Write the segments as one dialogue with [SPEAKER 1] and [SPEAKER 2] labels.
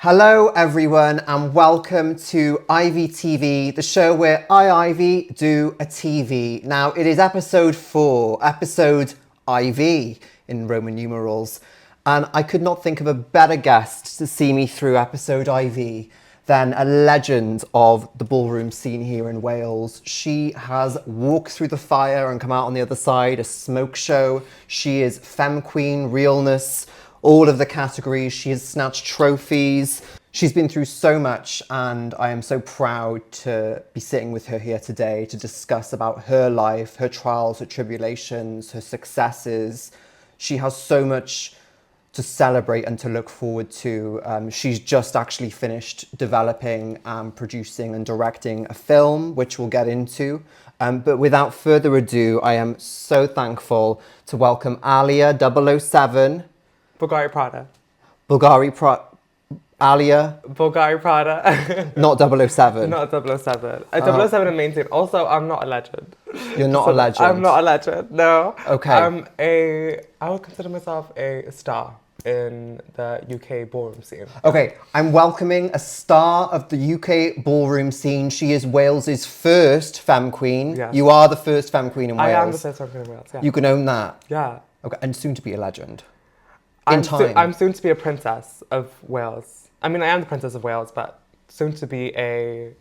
[SPEAKER 1] Hello everyone and welcome to IVTV, the show where Ivy do a TV. Now it is episode 4, episode IV in Roman numerals, and I could not think of a better guest to see me through episode IV than a legend of the ballroom scene here in Wales. She has walked through the fire and come out on the other side, a smoke show. She is femme queen, realness, all of the categories. She has snatched trophies. She's been through so much, and I am so proud to be sitting with her here today to discuss about her life, her trials, her tribulations, her successes. She has so much to celebrate and to look forward to. She's just actually finished developing, producing and directing a film, which we'll get into. But without further ado, I am so thankful to welcome Alia 007.
[SPEAKER 2] Bulgari-Prada.
[SPEAKER 1] Alia?
[SPEAKER 2] Bulgari-Prada.
[SPEAKER 1] Not 007.
[SPEAKER 2] Not 007. 007 and maintain. Also, I'm not a legend.
[SPEAKER 1] You're not a legend?
[SPEAKER 2] I'm not a legend, no.
[SPEAKER 1] Okay.
[SPEAKER 2] I would consider myself a star in the UK ballroom scene.
[SPEAKER 1] Okay, I'm welcoming a star of the UK ballroom scene. She is Wales's first femme queen.
[SPEAKER 2] Yes.
[SPEAKER 1] You are the first femme queen in Wales.
[SPEAKER 2] I am the first femme queen in Wales, yeah.
[SPEAKER 1] You can own that?
[SPEAKER 2] Yeah.
[SPEAKER 1] Okay, and soon to be a legend.
[SPEAKER 2] I'm soon to be a princess of Wales. I mean, I am the princess of Wales, but soon to be a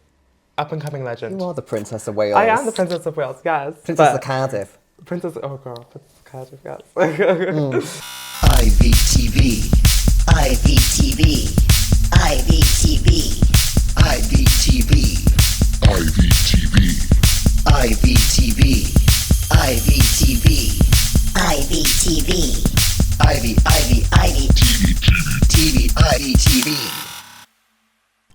[SPEAKER 2] up-and-coming legend.
[SPEAKER 1] You are the princess of Wales.
[SPEAKER 2] I am the princess of Wales, yes.
[SPEAKER 1] Princess of Cardiff.
[SPEAKER 2] Princess of Cardiff, yes.
[SPEAKER 3] IVTV, IVTV, IVTV, IVTV, IVTV, IVTV, IVTV, IVTV, Ivy, TV, IVTV.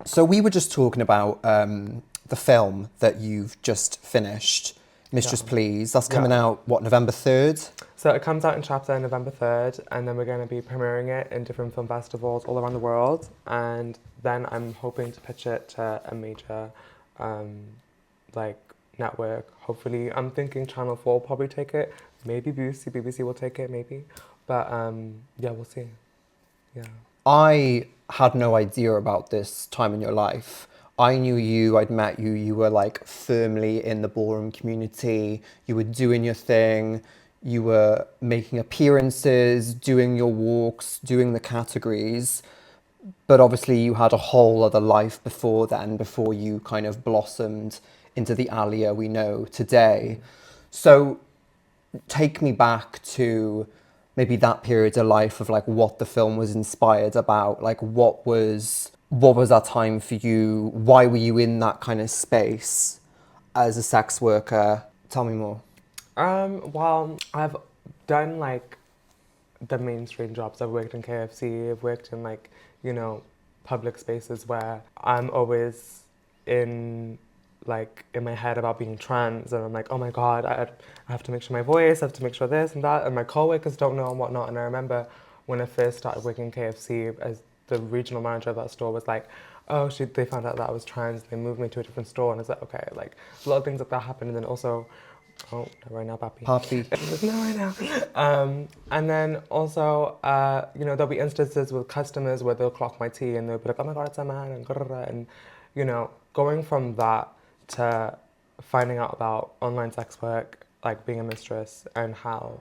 [SPEAKER 1] So we were just talking about the film that you've just finished, Mistress Please. That's coming out, November 3rd?
[SPEAKER 2] So it comes out in chapter November 3rd, and then we're going to be premiering it in different film festivals all around the world. And then I'm hoping to pitch it to a major network. Hopefully, I'm thinking Channel 4 will probably take it. Maybe BBC will take it, maybe. But yeah, we'll see. Yeah.
[SPEAKER 1] I had no idea about this time in your life. I knew you, I'd met you, you were like firmly in the ballroom community, you were doing your thing, you were making appearances, doing your walks, doing the categories, but obviously you had a whole other life before then, before you kind of blossomed into the Alia we know today. So take me back to maybe that period of life of like what the film was inspired about, like what was that time for you? Why were you in that kind of space as a sex worker? Tell me more.
[SPEAKER 2] Well, I've done like the mainstream jobs. I've worked in KFC, I've worked in like, public spaces where I'm always in my head about being trans, and I'm like, oh my God, I have to make sure my voice, I have to make sure this and that, and my co-workers don't know and whatnot. And I remember when I first started working in KFC, as the regional manager of that store was like, oh, they found out that I was trans, they moved me to a different store, and I was like, okay, like a lot of things like that happened. And then also, oh, right now, papi. No, right now. And then also, there'll be instances with customers where they'll clock my tea and they'll be like, oh my God, it's a man, and going from that to finding out about online sex work, like being a mistress, and how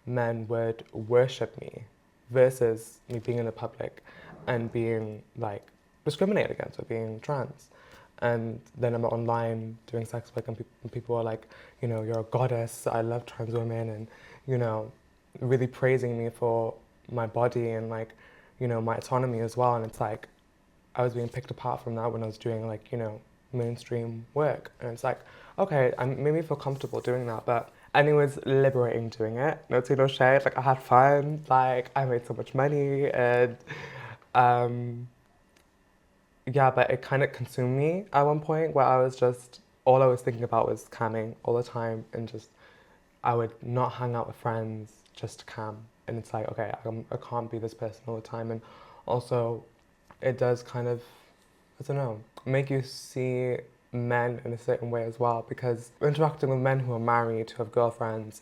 [SPEAKER 2] men would worship me versus me being in the public and being like discriminated against for being trans. And then I'm online doing sex work, and people are like, you're a goddess, I love trans women, and really praising me for my body and like, my autonomy as well. And it's like I was being picked apart from that when I was doing like, mainstream work. And it's like, okay, I made me feel comfortable doing that, and it was liberating doing it. No tea, no shade. Like I had fun. Like I made so much money, and but it kind of consumed me at one point where I was just, all I was thinking about was camming all the time, and just I would not hang out with friends just to cam. And it's like, okay, I can't be this person all the time. And also, it does kind of, I don't know, make you see men in a certain way as well, because interacting with men who are married, who have girlfriends,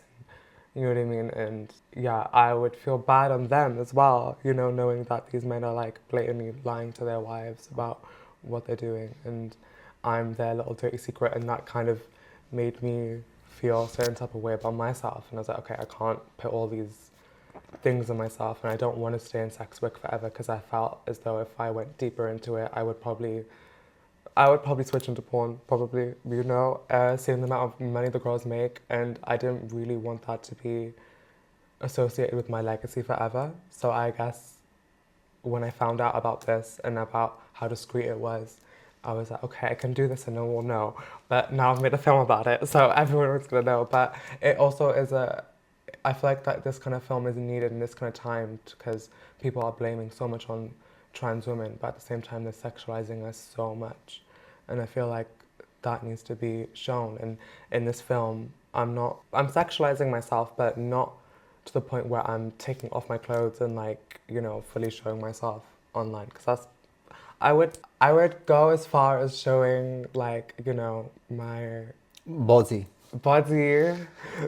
[SPEAKER 2] You know what I mean? And yeah, I would feel bad on them as well, you know, knowing that these men are like blatantly lying to their wives about what they're doing. And I'm their little dirty secret. And that kind of made me feel a certain type of way about myself. And I was like, okay, I can't put all these things on myself. And I don't want to stay in sex work forever, because I felt as though if I went deeper into it, I would probably switch into porn, probably, you know, seeing the amount of money the girls make, and I didn't really want that to be associated with my legacy forever. So I guess when I found out about this and about how discreet it was, I was like, okay, I can do this and no one will know. But now I've made a film about it, so everyone's gonna know. But it also is I feel like that this kind of film is needed in this kind of time, because people are blaming so much on trans women, but at the same time they're sexualizing us so much. And I feel like that needs to be shown. And in this film, I'm sexualizing myself, but not to the point where I'm taking off my clothes and like, you know, fully showing myself online. Because I would go as far as showing like, you know, my
[SPEAKER 1] Body.
[SPEAKER 2] body,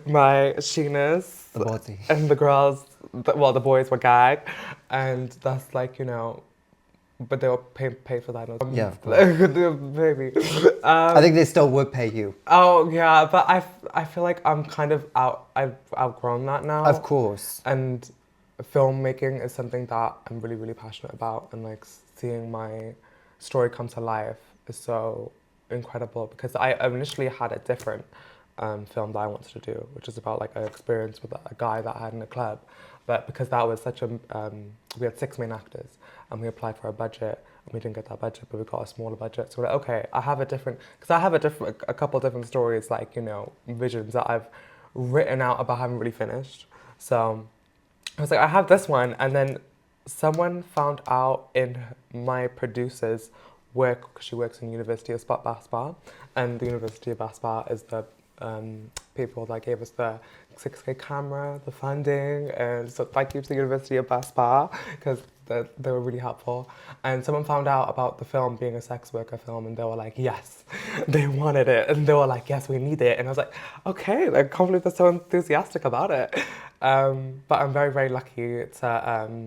[SPEAKER 2] my sheeness,
[SPEAKER 1] The body.
[SPEAKER 2] and the girls, the boys were gagged, and that's like, you know, but they were pay for that.
[SPEAKER 1] Yeah, of course.
[SPEAKER 2] Maybe.
[SPEAKER 1] I think they still would pay you.
[SPEAKER 2] Oh yeah, but I feel like I'm kind of I've outgrown that now.
[SPEAKER 1] Of course.
[SPEAKER 2] And filmmaking is something that I'm really, really passionate about, and like seeing my story come to life is so incredible, because I initially had a different film that I wanted to do, which is about like an experience with a guy that I had in a club. But because that was such a, we had 6 main actors, and we applied for a budget, and we didn't get that budget, but we got a smaller budget. So we're like, okay, I have a couple different stories, like, you know, visions that I've written out but haven't really finished. So I was like, I have this one, and then someone found out in my producer's work, because she works in University of Baspa, and the University of Baspa is the people that gave us the 6K camera, the funding, and so thank you to the University of Baspa, because they were really helpful. And someone found out about the film being a sex worker film, and they were like, yes, they wanted it, and they were like, yes, we need it. And I was like, okay, I can't believe they're so enthusiastic about it. But I'm very, very lucky to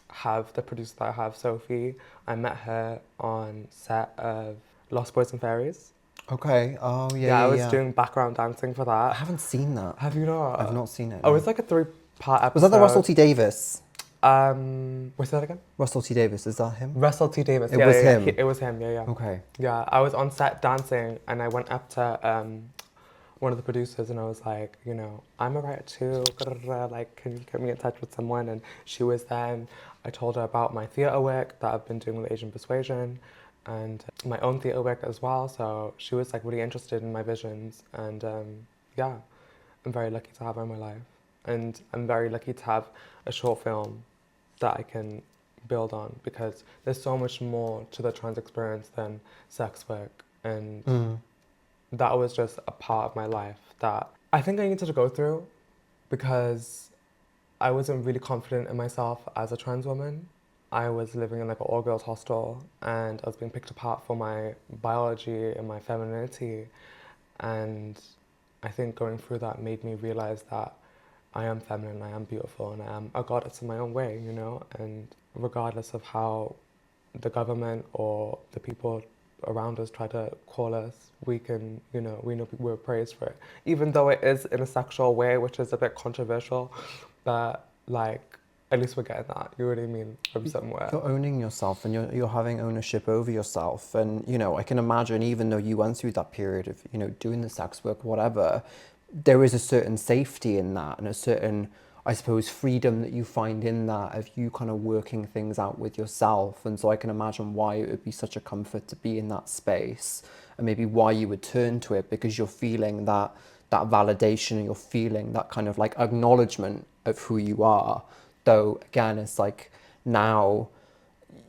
[SPEAKER 2] have the producer that I have, Sophie. I met her on set of Lost Boys and Fairies.
[SPEAKER 1] Okay. Oh, yeah.
[SPEAKER 2] Yeah, I was doing background dancing for
[SPEAKER 1] I
[SPEAKER 2] that.
[SPEAKER 1] haven't seen that.
[SPEAKER 2] Have you not?
[SPEAKER 1] I've not seen it.
[SPEAKER 2] Oh,
[SPEAKER 1] No.
[SPEAKER 2] it's like a 3-part episode.
[SPEAKER 1] Was that the Russell T Davis?
[SPEAKER 2] What's that again?
[SPEAKER 1] Russell T Davis, is that him?
[SPEAKER 2] Russell T Davis.
[SPEAKER 1] It was him.
[SPEAKER 2] It was him, yeah.
[SPEAKER 1] Okay.
[SPEAKER 2] Yeah, I was on set dancing, and I went up to one of the producers, and I was like, you know, I'm a writer too, like, can you get me in touch with someone? And she was there, and I told her about my theatre work that I've been doing with Asian Persuasion, and my own theatre work as well. So she was like really interested in my visions, and yeah, I'm very lucky to have her in my life, and I'm very lucky to have a short film that I can build on, because there's so much more to the trans experience than sex work, and that was just a part of my life that I think I needed to go through, because I wasn't really confident in myself as a trans woman. I was living in like an all-girls hostel, and I was being picked apart for my biology and my femininity. And I think going through that made me realize that I am feminine, I am beautiful, and I am a goddess in my own way, you know? And regardless of how the government or the people around us try to call us, we can, you know we're praised for it. Even though it is in a sexual way, which is a bit controversial, but like, at least we're getting that, you know what I mean, from somewhere.
[SPEAKER 1] You're owning yourself, and you're having ownership over yourself. And, you know, I can imagine, even though you went through that period of, you know, doing the sex work, whatever, there is a certain safety in that, and a certain, I suppose, freedom that you find in that, of you kind of working things out with yourself. And so I can imagine why it would be such a comfort to be in that space, and maybe why you would turn to it, because you're feeling that validation, and you're feeling that kind of like acknowledgement of who you are. Though, again, it's like now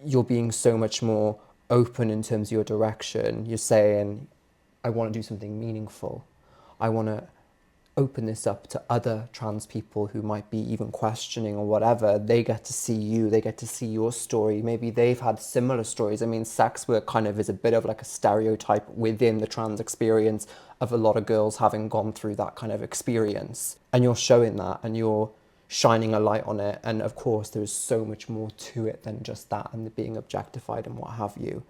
[SPEAKER 1] you're being so much more open in terms of your direction. You're saying, I want to do something meaningful. I want to open this up to other trans people who might be even questioning or whatever. They get to see you, they get to see your story. Maybe they've had similar stories. I mean, sex work kind of is a bit of like a stereotype within the trans experience of a lot of girls having gone through that kind of experience. And you're showing that and you're shining a light on it. And of course, there's so much more to it than just that and the being objectified and what have you.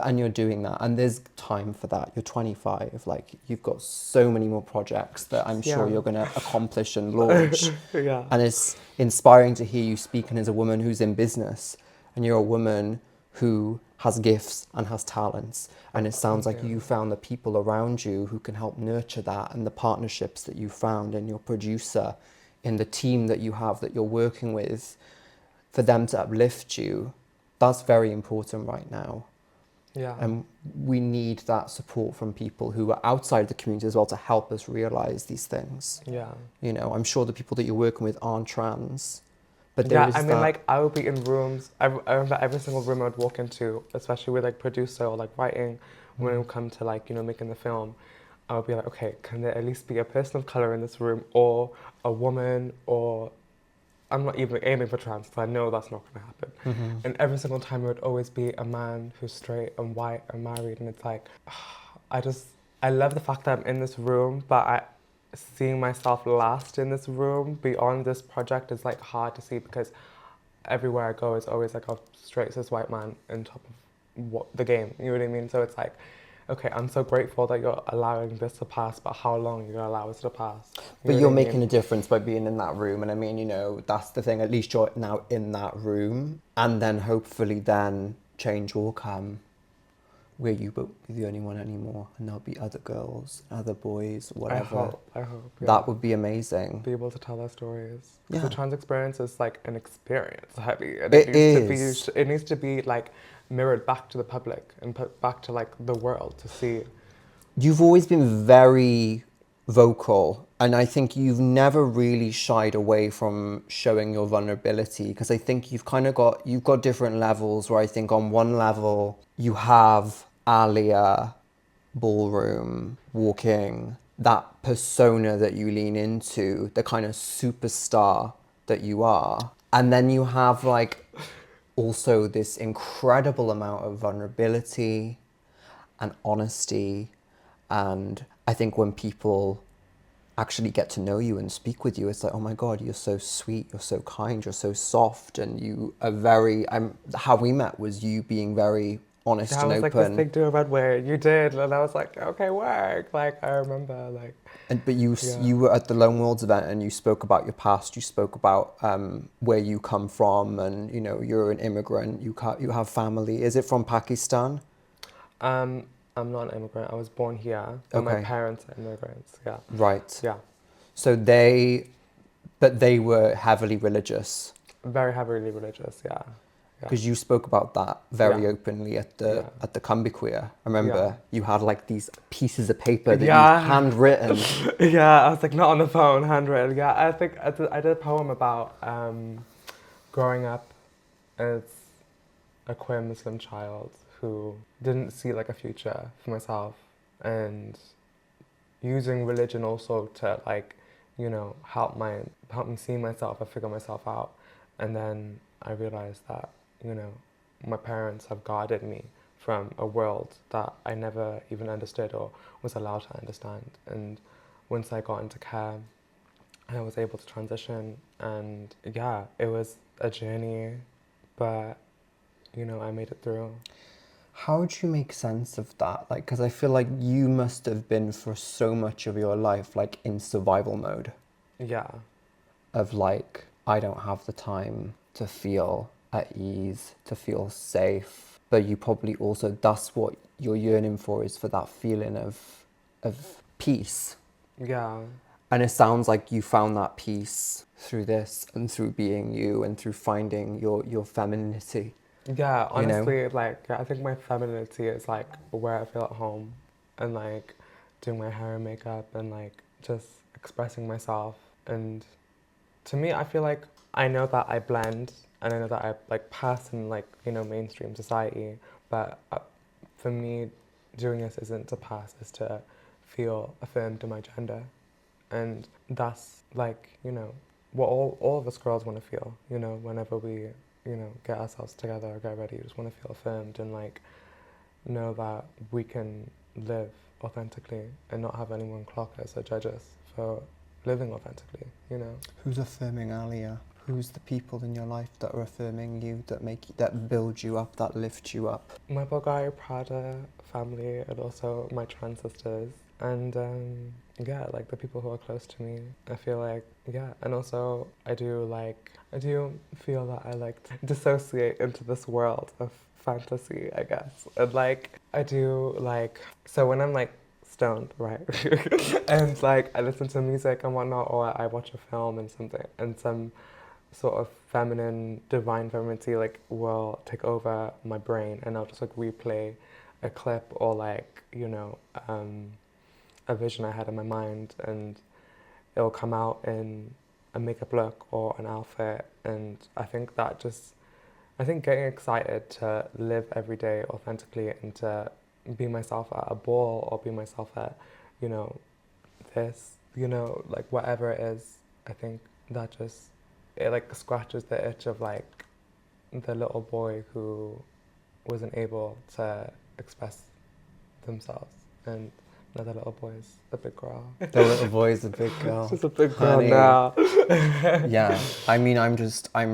[SPEAKER 1] And you're doing that, and there's time for that. You're 25, like you've got so many more projects that I'm sure you're going to accomplish and launch.
[SPEAKER 2] Yeah.
[SPEAKER 1] And it's inspiring to hear you speaking as a woman who's in business, and you're a woman who has gifts and has talents. And it sounds like you found the people around you who can help nurture that, and the partnerships that you found in your producer, in the team that you have that you're working with, for them to uplift you. That's very important right now.
[SPEAKER 2] Yeah.
[SPEAKER 1] And we need that support from people who are outside the community as well to help us realize these things.
[SPEAKER 2] Yeah.
[SPEAKER 1] You know, I'm sure the people that you're working with aren't trans, but
[SPEAKER 2] Yeah, I mean, like, I would be in rooms, I remember every single room I would walk into, especially with, like, producer or, like, writing, when it would come to, like, you know, making the film, I would be like, okay, can there at least be a person of colour in this room, or a woman, or I'm not even aiming for trans, because I know that's not going to happen. And every single time it would always be a man who's straight and white and married, and it's like, I love the fact that I'm in this room, but seeing myself last in this room beyond this project is like hard to see, because everywhere I go is always like a straight cis white man on top of the game, you know what I mean? So it's like, okay, I'm so grateful that you're allowing this to pass, but how long are you gonna allow us to pass?
[SPEAKER 1] But you're making a difference by being in that room. And I mean, you know, that's the thing, at least you're now in that room, and then hopefully then change will come where you won't be the only one anymore, and there'll be other girls, other boys, whatever.
[SPEAKER 2] I hope. Yeah.
[SPEAKER 1] That would be amazing.
[SPEAKER 2] Be able to tell their stories.
[SPEAKER 1] Yeah.
[SPEAKER 2] The trans experience is like an experience, heavy. And
[SPEAKER 1] It
[SPEAKER 2] it needs to be like mirrored back to the public and put back to like the world to see.
[SPEAKER 1] You've always been very vocal, and I think you've never really shied away from showing your vulnerability, because I think you've got different levels, where I think on one level you have Alia Ballroom walking, that persona that you lean into, the kind of superstar that you are. And then you have like also this incredible amount of vulnerability and honesty. And I think when people actually get to know you and speak with you, it's like, oh my God, you're so sweet, you're so kind, you're so soft, and you are very, how we met was you being very honest and open.
[SPEAKER 2] I was like, this thing doing red wear, you did, and I was like, okay, work. Like, I remember, like.
[SPEAKER 1] But you were at the Lone Worlds event, and you spoke about your past, you spoke about where you come from, and, you know, you're an immigrant, you have family. Is it from Pakistan?
[SPEAKER 2] I'm not an immigrant. I was born here, but my parents are immigrants. Yeah.
[SPEAKER 1] Right.
[SPEAKER 2] Yeah.
[SPEAKER 1] So they were heavily religious.
[SPEAKER 2] Very heavily religious. Yeah.
[SPEAKER 1] Because you spoke about that very openly at the Canopi Queer. I remember you had like these pieces of paper that you handwritten.
[SPEAKER 2] Yeah, I was like, not on the phone, handwritten. Yeah, I think I did a poem about growing up as a queer Muslim child who didn't see like a future for myself, and using religion also to like, you know, help me see myself and figure myself out. And then I realized that, you know, my parents have guarded me from a world that I never even understood or was allowed to understand. And once I got into care, I was able to transition, and yeah, it was a journey, but, you know, I made it through.
[SPEAKER 1] How would you make sense of that? Like, because I feel like you must have been for so much of your life, like in survival mode.
[SPEAKER 2] Yeah.
[SPEAKER 1] Of like, I don't have the time to feel at ease, to feel safe. But you probably also, that's what you're yearning for, is for that feeling of peace.
[SPEAKER 2] Yeah.
[SPEAKER 1] And it sounds like you found that peace through this, and through being you, and through finding your femininity.
[SPEAKER 2] Yeah, honestly,
[SPEAKER 1] you know?
[SPEAKER 2] like, I think my femininity is, like, where I feel at home, and, like, doing my hair and makeup, and, like, just expressing myself. And to me, I feel like I know that I blend, and I know that I, like, pass in, like, you know, mainstream society, but for me, doing this isn't to pass, it's to feel affirmed in my gender. And that's like, you know, what all of us girls want to feel, you know, whenever we, you know, get ourselves together or get ready. We just want to feel affirmed and like know that we can live authentically and not have anyone clock us or judge us for living authentically, you know.
[SPEAKER 1] Who's affirming Alia? Who's the people in your life that are affirming you, that build you up, that lift you up?
[SPEAKER 2] My Bulgari-Prada family and also my trans sisters. And yeah, like the people who are close to me, I feel like, yeah. And also I do feel that I like to dissociate into this world of fantasy, I guess. And like, I do like, so when I'm like stoned, right? And like I listen to music and whatnot, or I watch a film and something, and some sort of feminine, divine femininity like will take over my brain, and I'll just like replay a clip or like, you know, a vision I had in my mind, and it'll come out in a makeup look or an outfit. And I think getting excited to live every day authentically and to be myself at a ball or be myself at, you know, this, you know, like whatever it is, I think that just, it like scratches the itch of like the little boy who wasn't able to express themselves. And now the little boy is a big girl.
[SPEAKER 1] The little boy is a big girl.
[SPEAKER 2] She's a big girl
[SPEAKER 1] Honey.
[SPEAKER 2] now.
[SPEAKER 1] Yeah, I mean, I'm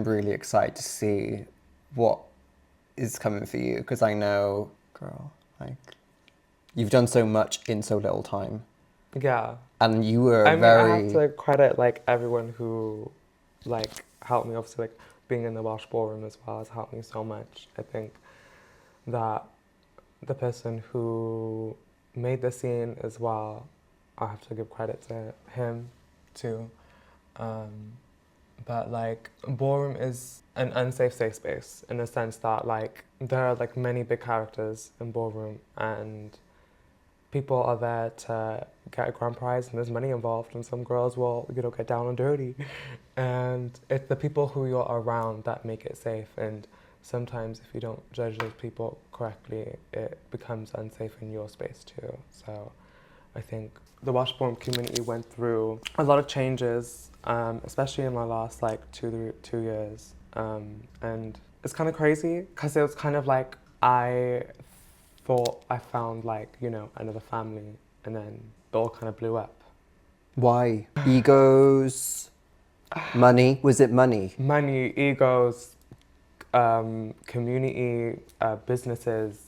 [SPEAKER 1] really excited to see what is coming for you, because I know, girl, like, you've done so much in so little time.
[SPEAKER 2] Yeah.
[SPEAKER 1] And you were
[SPEAKER 2] I have to credit like everyone who like helped me. Obviously, like being in the Welsh Ballroom as well has helped me so much. I think that the person who made the scene as well, I have to give credit to him too. But like ballroom is an unsafe safe space in the sense that like there are like many big characters in ballroom, and people are there to get a grand prize, and there's money involved, and some girls will, you know, get down and dirty. And it's the people who you're around that make it safe. And sometimes if you don't judge those people correctly, it becomes unsafe in your space too. So I think the Welsh Ballroom community went through a lot of changes, especially in my last like 2 years. And it's kind of crazy because it was kind of like I thought I found like, you know, another family, and then it all kind of blew up.
[SPEAKER 1] Why? Egos? Money? Was it money?
[SPEAKER 2] Money, egos, community, businesses,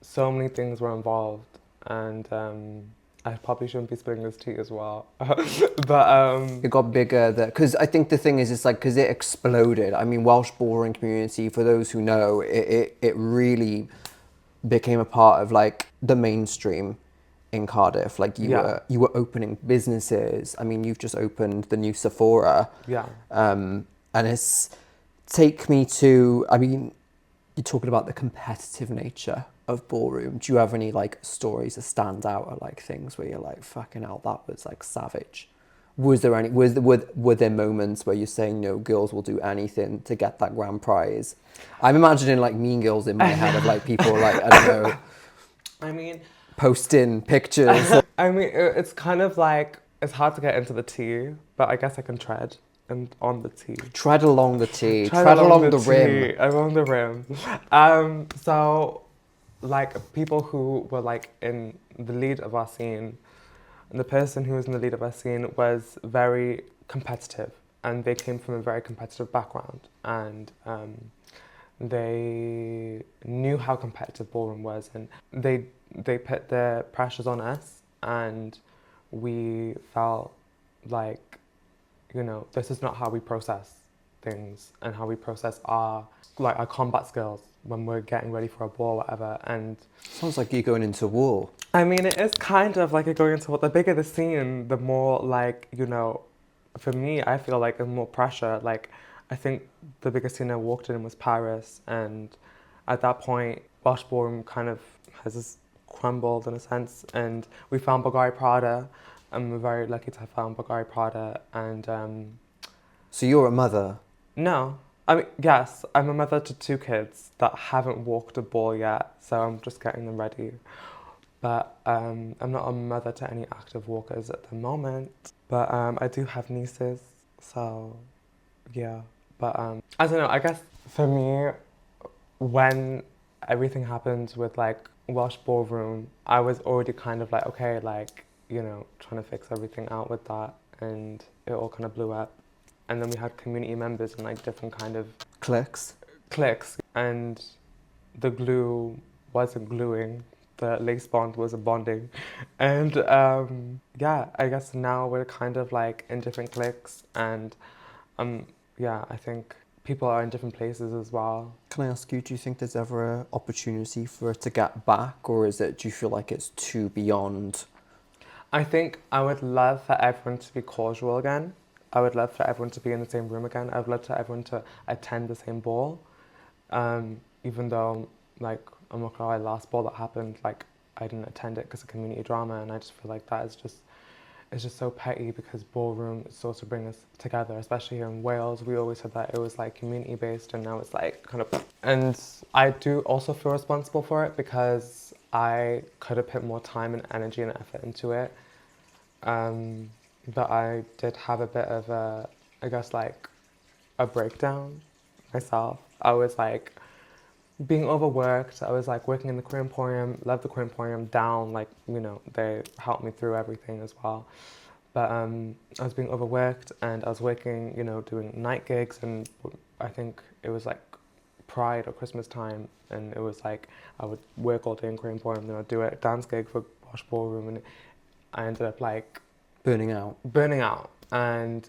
[SPEAKER 2] so many things were involved. And I probably shouldn't be spilling this tea as well. But
[SPEAKER 1] it got bigger, because I think the thing is, it's like, because it exploded. I mean, Welsh Ballroom Community, for those who know, it really became a part of like the mainstream in Cardiff. Like you were opening businesses. I mean, you've just opened the new Sephora.
[SPEAKER 2] Yeah.
[SPEAKER 1] And it's take me to, I mean, you're talking about the competitive nature of ballroom. Do you have any like stories that stand out, or like things where you're like, fucking hell, that was like savage? Was there any, were there moments where you're saying, no, girls will do anything to get that grand prize? I'm imagining like Mean Girls in my head of like people like, I don't know,
[SPEAKER 2] I mean,
[SPEAKER 1] posting pictures.
[SPEAKER 2] I mean, it's kind of like, it's hard to get into the tea, but I guess I can tread and on the tea.
[SPEAKER 1] Tread along the tea, tread along the rim.
[SPEAKER 2] Along the rim. So, like, people who were like in the lead of our scene, and the person who was in the lead of our scene was very competitive, and they came from a very competitive background, and they knew how competitive ballroom was, and they put their pressures on us, and we felt like, you know, this is not how we process things and how we process our combat skills when we're getting ready for a ball or whatever. And
[SPEAKER 1] sounds like you're going into war.
[SPEAKER 2] I mean, it is kind of like you're going into war. The bigger the scene, the more like, you know, for me, I feel like there's more pressure. Like, I think the biggest scene I walked in was Paris, and at that point, Welsh Ballroom kind of has just crumbled in a sense, and we found Bulgari-Prada, and we're very lucky to have found Bulgari-Prada. And
[SPEAKER 1] so you're a mother?
[SPEAKER 2] No. I mean, yes, I'm a mother to 2 kids that haven't walked a ball yet, so I'm just getting them ready. But I'm not a mother to any active walkers at the moment. But I do have nieces, so yeah. But I don't know, I guess for me, when everything happened with like Welsh Ballroom, I was already kind of like, okay, like, you know, trying to fix everything out with that, and it all kind of blew up. And then we had community members and like different kind of
[SPEAKER 1] Clicks.
[SPEAKER 2] cliques, and the glue wasn't gluing, the lace bond wasn't bonding. And yeah, I guess now we're kind of like in different cliques, and yeah, I think people are in different places as well.
[SPEAKER 1] Can I ask you, do you think there's ever an opportunity for it to get back, or do you feel like it's too beyond?
[SPEAKER 2] I think I would love for everyone to be cordial again. I would love for everyone to be in the same room again. I would love for everyone to attend the same ball. Even though, like, I'm not gonna lie, last ball that happened, like, I didn't attend it because of community drama, and I just feel like that is just, it's just so petty, because ballroom is supposed to bring us together, especially here in Wales. We always said that it was like community based, and now it's like kind of, and I do also feel responsible for it because I could have put more time and energy and effort into it. But I did have a bit of a, I guess, like a breakdown myself. I was like being overworked. I was like working in the Queer Emporium, loved the Queer Emporium, down, like, you know, they helped me through everything as well. But I was being overworked, and I was working, you know, doing night gigs, and I think it was like Pride or Christmas time, and it was like I would work all day in Queer Emporium, then I'd do a dance gig for Welsh Ballroom, and I ended up like
[SPEAKER 1] Burning out.
[SPEAKER 2] And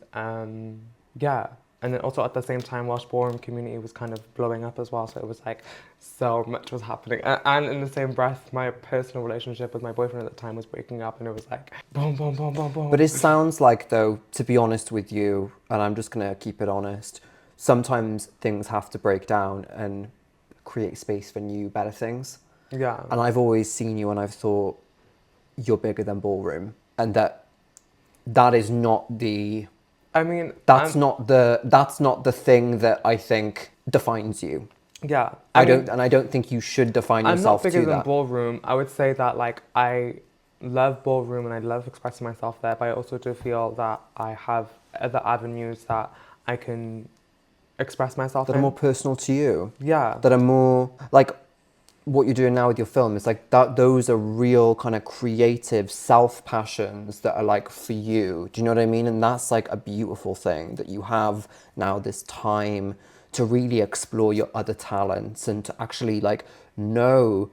[SPEAKER 2] yeah, and then also at the same time Welsh Ballroom Community was kind of blowing up as well, so it was like so much was happening, and in the same breath my personal relationship with my boyfriend at the time was breaking up, and it was like boom boom boom boom boom.
[SPEAKER 1] But it sounds like, though, to be honest with you, and I'm just gonna keep it honest, sometimes things have to break down and create space for new, better things.
[SPEAKER 2] Yeah.
[SPEAKER 1] And I've always seen you and I've thought you're bigger than ballroom, and that is not the,
[SPEAKER 2] I mean,
[SPEAKER 1] that's not the thing that I think defines you.
[SPEAKER 2] yeah.
[SPEAKER 1] I don't think you should define
[SPEAKER 2] I'm
[SPEAKER 1] yourself
[SPEAKER 2] not bigger
[SPEAKER 1] to
[SPEAKER 2] than
[SPEAKER 1] that.
[SPEAKER 2] ballroom. I would say that like I love ballroom and I love expressing myself there, but I also do feel that I have other avenues that I can express myself
[SPEAKER 1] That
[SPEAKER 2] in.
[SPEAKER 1] are more personal to you.
[SPEAKER 2] Yeah.
[SPEAKER 1] That are more like what you're doing now with your film. Is like that. Those are real kind of creative self passions that are like for you. Do you know what I mean? And that's like a beautiful thing that you have now, this time to really explore your other talents and to actually like know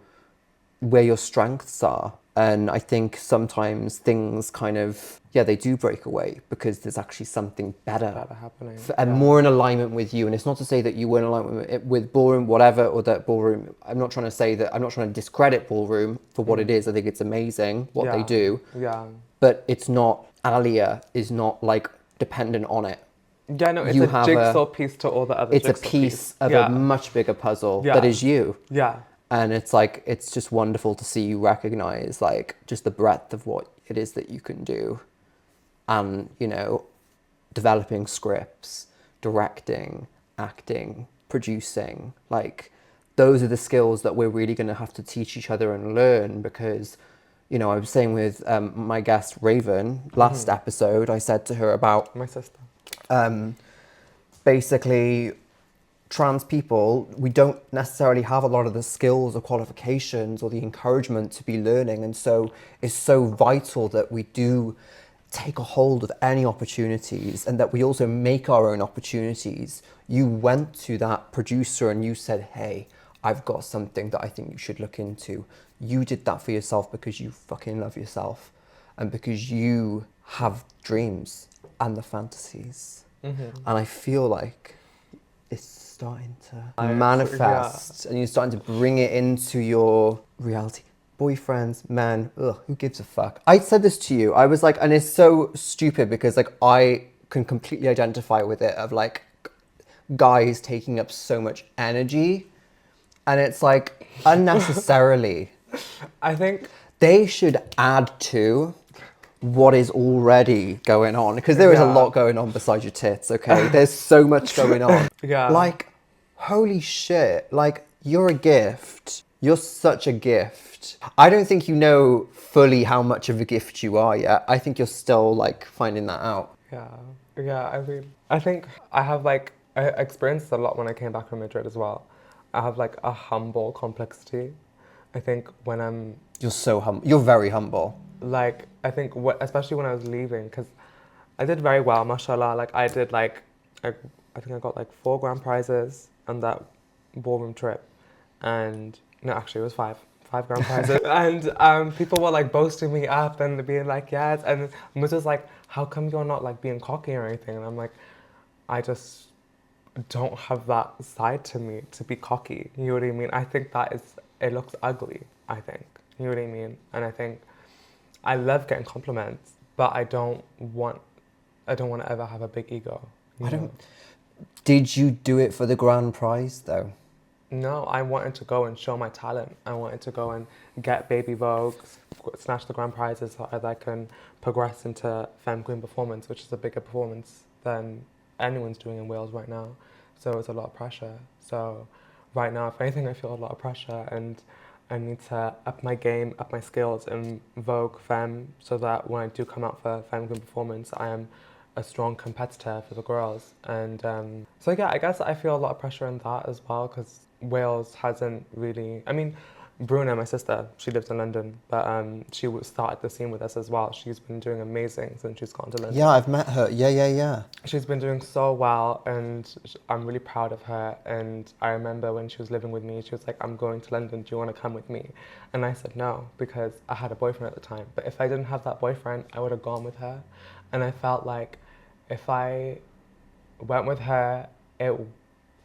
[SPEAKER 1] where your strengths are. And I think sometimes things kind of, yeah, they do break away because there's actually something better
[SPEAKER 2] happening.
[SPEAKER 1] and more in alignment with you. And it's not to say that you weren't in alignment with ballroom, whatever, or that ballroom, I'm not trying to discredit ballroom for what it is. I think it's amazing what they do.
[SPEAKER 2] Yeah.
[SPEAKER 1] But it's not, Alia is not like dependent on it.
[SPEAKER 2] Yeah, no, it's
[SPEAKER 1] You
[SPEAKER 2] a
[SPEAKER 1] have
[SPEAKER 2] jigsaw piece to all the other
[SPEAKER 1] It's a
[SPEAKER 2] jigsaw
[SPEAKER 1] piece of
[SPEAKER 2] Yeah.
[SPEAKER 1] a much bigger puzzle
[SPEAKER 2] Yeah.
[SPEAKER 1] that is you.
[SPEAKER 2] Yeah.
[SPEAKER 1] And it's like, it's just wonderful to see you recognize like just the breadth of what it is that you can do. And, you know, developing scripts, directing, acting, producing, like those are the skills that we're really going to have to teach each other and learn, because, you know, I was saying with my guest Raven last episode, I said to her about
[SPEAKER 2] My sister.
[SPEAKER 1] basically trans people, we don't necessarily have a lot of the skills or qualifications or the encouragement to be learning. And so it's so vital that we do take a hold of any opportunities and that we also make our own opportunities. You went to that producer and you said, hey, I've got something that I think you should look into. You did that for yourself because you fucking love yourself and because you have dreams and the fantasies. And I feel like it's starting to manifest and you're starting to bring it into your reality. Boyfriends, men, who gives a fuck? I said this to you. I was like, and it's so stupid because like I can completely identify with it, of like guys taking up so much energy, and it's like unnecessarily.
[SPEAKER 2] I think
[SPEAKER 1] They should add to what is already going on, because there is a lot going on besides your tits, okay? There's so much going on.
[SPEAKER 2] Yeah.
[SPEAKER 1] Like, holy shit, like, you're a gift. You're such a gift. I don't think you know fully how much of a gift you are yet. I think you're still like finding that out.
[SPEAKER 2] Yeah, yeah. I mean, I think I have like I experienced a lot when I came back from Madrid as well. I have like a humble complexity. I think when I'm
[SPEAKER 1] You're so humble. You're very humble.
[SPEAKER 2] like, I think especially when I was leaving, because I did very well, mashallah. Like I did like I think I got like 4 grand prizes on that ballroom trip, and no, actually it was 5 grand prizes. And people were like boasting me up and being like, yes. And Mus was like, how come you're not like being cocky or anything? And I'm like, I just don't have that side to me to be cocky. You know what I mean? I think it looks ugly, I think. You know what I mean? And I think I love getting compliments, but I don't want to ever have a big ego.
[SPEAKER 1] I don't. Did you do it for the grand prize though?
[SPEAKER 2] No, I wanted to go and show my talent. I wanted to go and get Baby Vogue, snatch the grand prizes so that I can progress into Femme Queen performance, which is a bigger performance than anyone's doing in Wales right now. So it's a lot of pressure. So right now, if anything, I feel a lot of pressure, and I need to up my game, up my skills in Vogue Femme, so that when I do come out for Femme Queen performance, I am a strong competitor for the girls. And so yeah, I guess I feel a lot of pressure in that as well, because Wales hasn't really, I mean, Bruna, my sister, she lives in London, but she started the scene with us as well. She's been doing amazing since she's gone to London.
[SPEAKER 1] Yeah, I've met her. Yeah.
[SPEAKER 2] She's been doing so well, and I'm really proud of her. And I remember when she was living with me, she was like, I'm going to London, do you want to come with me? And I said no, because I had a boyfriend at the time. But if I didn't have that boyfriend, I would have gone with her. And I felt like if I went with her,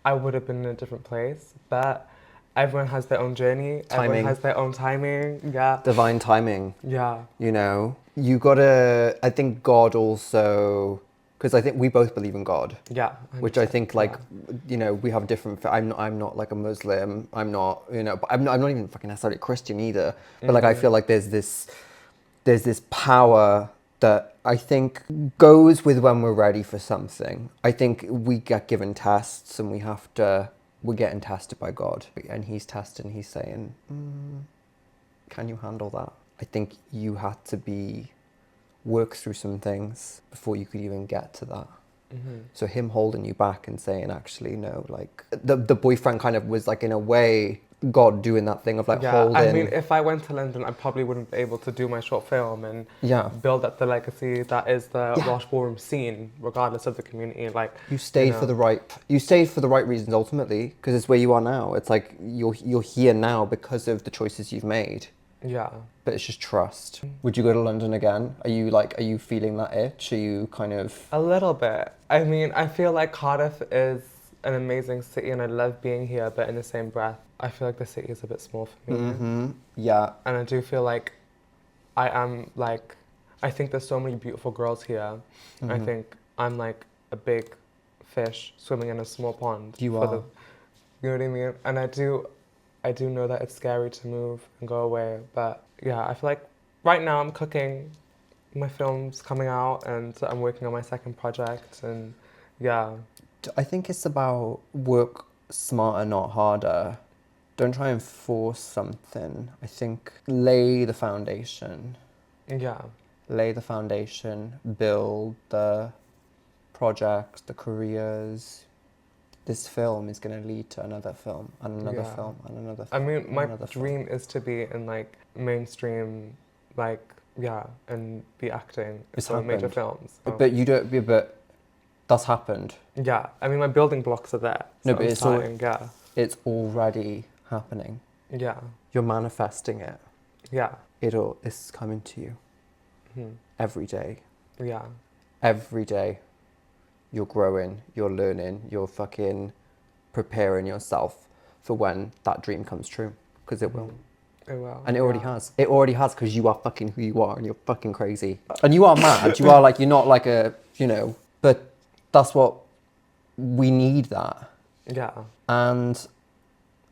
[SPEAKER 2] I would have been in a different place. But everyone has their own journey.
[SPEAKER 1] Timing.
[SPEAKER 2] Everyone has their own timing. Yeah.
[SPEAKER 1] Divine timing.
[SPEAKER 2] Yeah.
[SPEAKER 1] You know, you gotta. I think God also, because I think we both believe in God.
[SPEAKER 2] Yeah.
[SPEAKER 1] Which I think, like,
[SPEAKER 2] yeah.
[SPEAKER 1] you know, we have different. I'm not like a Muslim. I'm not, you know, but I'm not even fucking necessarily Christian either. But like, I feel like there's this power that I think goes with when we're ready for something. I think we get given tests and we're getting tested by God. And he's testing, he's saying, can you handle that? I think you had to work through some things before you could even get to that. Mm-hmm. So him holding you back and saying, actually, no, like, the boyfriend kind of was like, in a way, God doing that thing of like holding.
[SPEAKER 2] I mean, if I went to London, I probably wouldn't be able to do my short film and build up the legacy that is the Welsh Ballroom scene, regardless of the community. Like,
[SPEAKER 1] you stayed for the right reasons ultimately, because it's where you are now. It's like you're here now because of the choices you've made.
[SPEAKER 2] Yeah.
[SPEAKER 1] But it's just trust. Would you go to London again? Are you feeling that itch? Are you kind of...
[SPEAKER 2] A little bit. I mean, I feel like Cardiff is an amazing city and I love being here, but in the same breath, I feel like the city is a bit small for me.
[SPEAKER 1] Mm-hmm. Yeah.
[SPEAKER 2] And I do feel like I think there's so many beautiful girls here. Mm-hmm. I think I'm like a big fish swimming in a small pond.
[SPEAKER 1] You are.
[SPEAKER 2] You know what I mean? And I do know that it's scary to move and go away, but yeah, I feel like right now I'm cooking, my film's coming out, and I'm working on my second project, and yeah.
[SPEAKER 1] I think it's about work smarter, not harder. Don't try and force something. I think lay the foundation.
[SPEAKER 2] Yeah.
[SPEAKER 1] Lay the foundation, build the projects, the careers. This film is going to lead to another film and another film and another film.
[SPEAKER 2] I mean, my dream is to be in like mainstream, like, and be acting in major films. So.
[SPEAKER 1] But you don't, but that's happened.
[SPEAKER 2] Yeah, I mean, my building blocks are there. So
[SPEAKER 1] no, but it's already happening.
[SPEAKER 2] Yeah.
[SPEAKER 1] You're manifesting it.
[SPEAKER 2] Yeah.
[SPEAKER 1] It's coming to you.
[SPEAKER 2] Mm-hmm.
[SPEAKER 1] Every day.
[SPEAKER 2] Yeah.
[SPEAKER 1] Every day. You're growing, you're learning, you're fucking preparing yourself for when that dream comes true. Because it will.
[SPEAKER 2] It will.
[SPEAKER 1] And it already has. It already has, because you are fucking who you are and you're fucking crazy. And you are mad. You are like, you're not like a, you know, but that's what we need, that.
[SPEAKER 2] Yeah.
[SPEAKER 1] And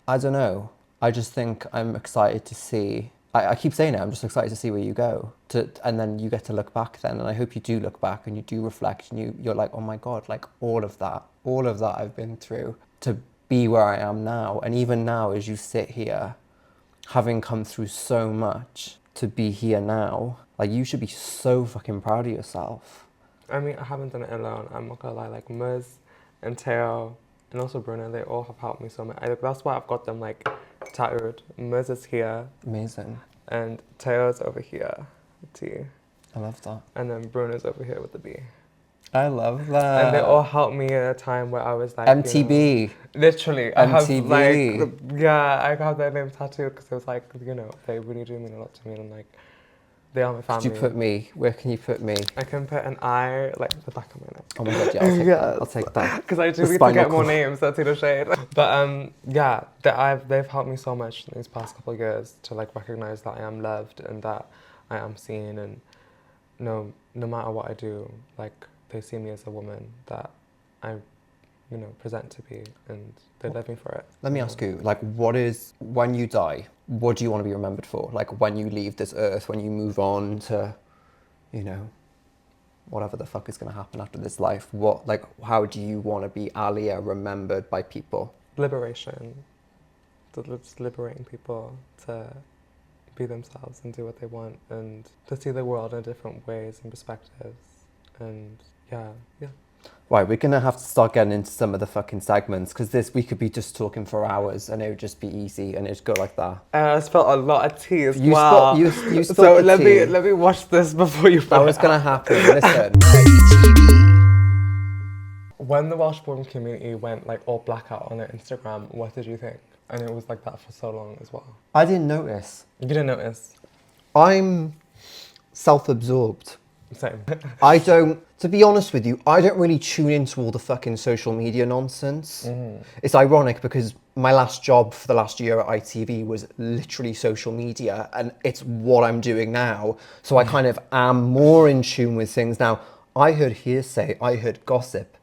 [SPEAKER 1] I don't know. I just think I'm excited to see. I keep saying it, I'm just excited to see where you go. And then you get to look back then. And I hope you do look back and you do reflect and you're like, oh my God, like all of that I've been through to be where I am now. And even now, as you sit here, having come through so much to be here now, like, you should be so fucking proud of yourself.
[SPEAKER 2] I mean, I haven't done it alone. I'm not gonna lie. Like Muz and Teo and also Bruno, they all have helped me so much. That's why I've got them like tattooed. Muz is here.
[SPEAKER 1] Amazing.
[SPEAKER 2] And Teo's over here, T.
[SPEAKER 1] I love that.
[SPEAKER 2] And then Bruno's over here with the B.
[SPEAKER 1] I love that.
[SPEAKER 2] And they all helped me at a time where I was like,
[SPEAKER 1] MTB.
[SPEAKER 2] You know, literally, I have
[SPEAKER 1] MTB.
[SPEAKER 2] like, I have their name tattooed because it was like, you know, they really do mean a lot to me, and like, they are my family.
[SPEAKER 1] Could you put me? Where can you put me?
[SPEAKER 2] I can put an I like the back of my neck.
[SPEAKER 1] Oh my god, yeah, I'll take that. I'll take that.
[SPEAKER 2] Because I do
[SPEAKER 1] The
[SPEAKER 2] need to
[SPEAKER 1] spinal
[SPEAKER 2] get more
[SPEAKER 1] cord.
[SPEAKER 2] names. That's the shade. But yeah, they've helped me so much in these past couple of years to like recognize that I am loved and that I am seen, and no matter what I do, like, they see me as a woman that I, you know, present to be, and they love me for it.
[SPEAKER 1] Let me ask you, like, what is, when you die, what do you want to be remembered for? Like, when you leave this earth, when you move on to, you know, whatever the fuck is going to happen after this life, what, like, how do you want to be Alia remembered by people?
[SPEAKER 2] Liberation. Just liberating people to be themselves and do what they want, and to see the world in different ways and perspectives. And yeah.
[SPEAKER 1] Right, we're going to have to start getting into some of the fucking segments, because we could be just talking for hours and it would just be easy and it'd go like that.
[SPEAKER 2] I spilled a lot of tea as
[SPEAKER 1] You
[SPEAKER 2] well.
[SPEAKER 1] you
[SPEAKER 2] so
[SPEAKER 1] spilled the tea.
[SPEAKER 2] let me watch this before you.
[SPEAKER 1] That was going to happen. Listen.
[SPEAKER 2] When the Welsh Ballroom Community went like all blackout on their Instagram, what did you think? And it was like that for so long as well.
[SPEAKER 1] I didn't notice.
[SPEAKER 2] You didn't notice?
[SPEAKER 1] I'm self-absorbed.
[SPEAKER 2] Same.
[SPEAKER 1] I don't, to be honest with you, I don't really tune into all the fucking social media nonsense. It's ironic because my last job for the last year at ITV was literally social media, and it's what I'm doing now. So I kind of am more in tune with things now. I heard hearsay, I heard gossip.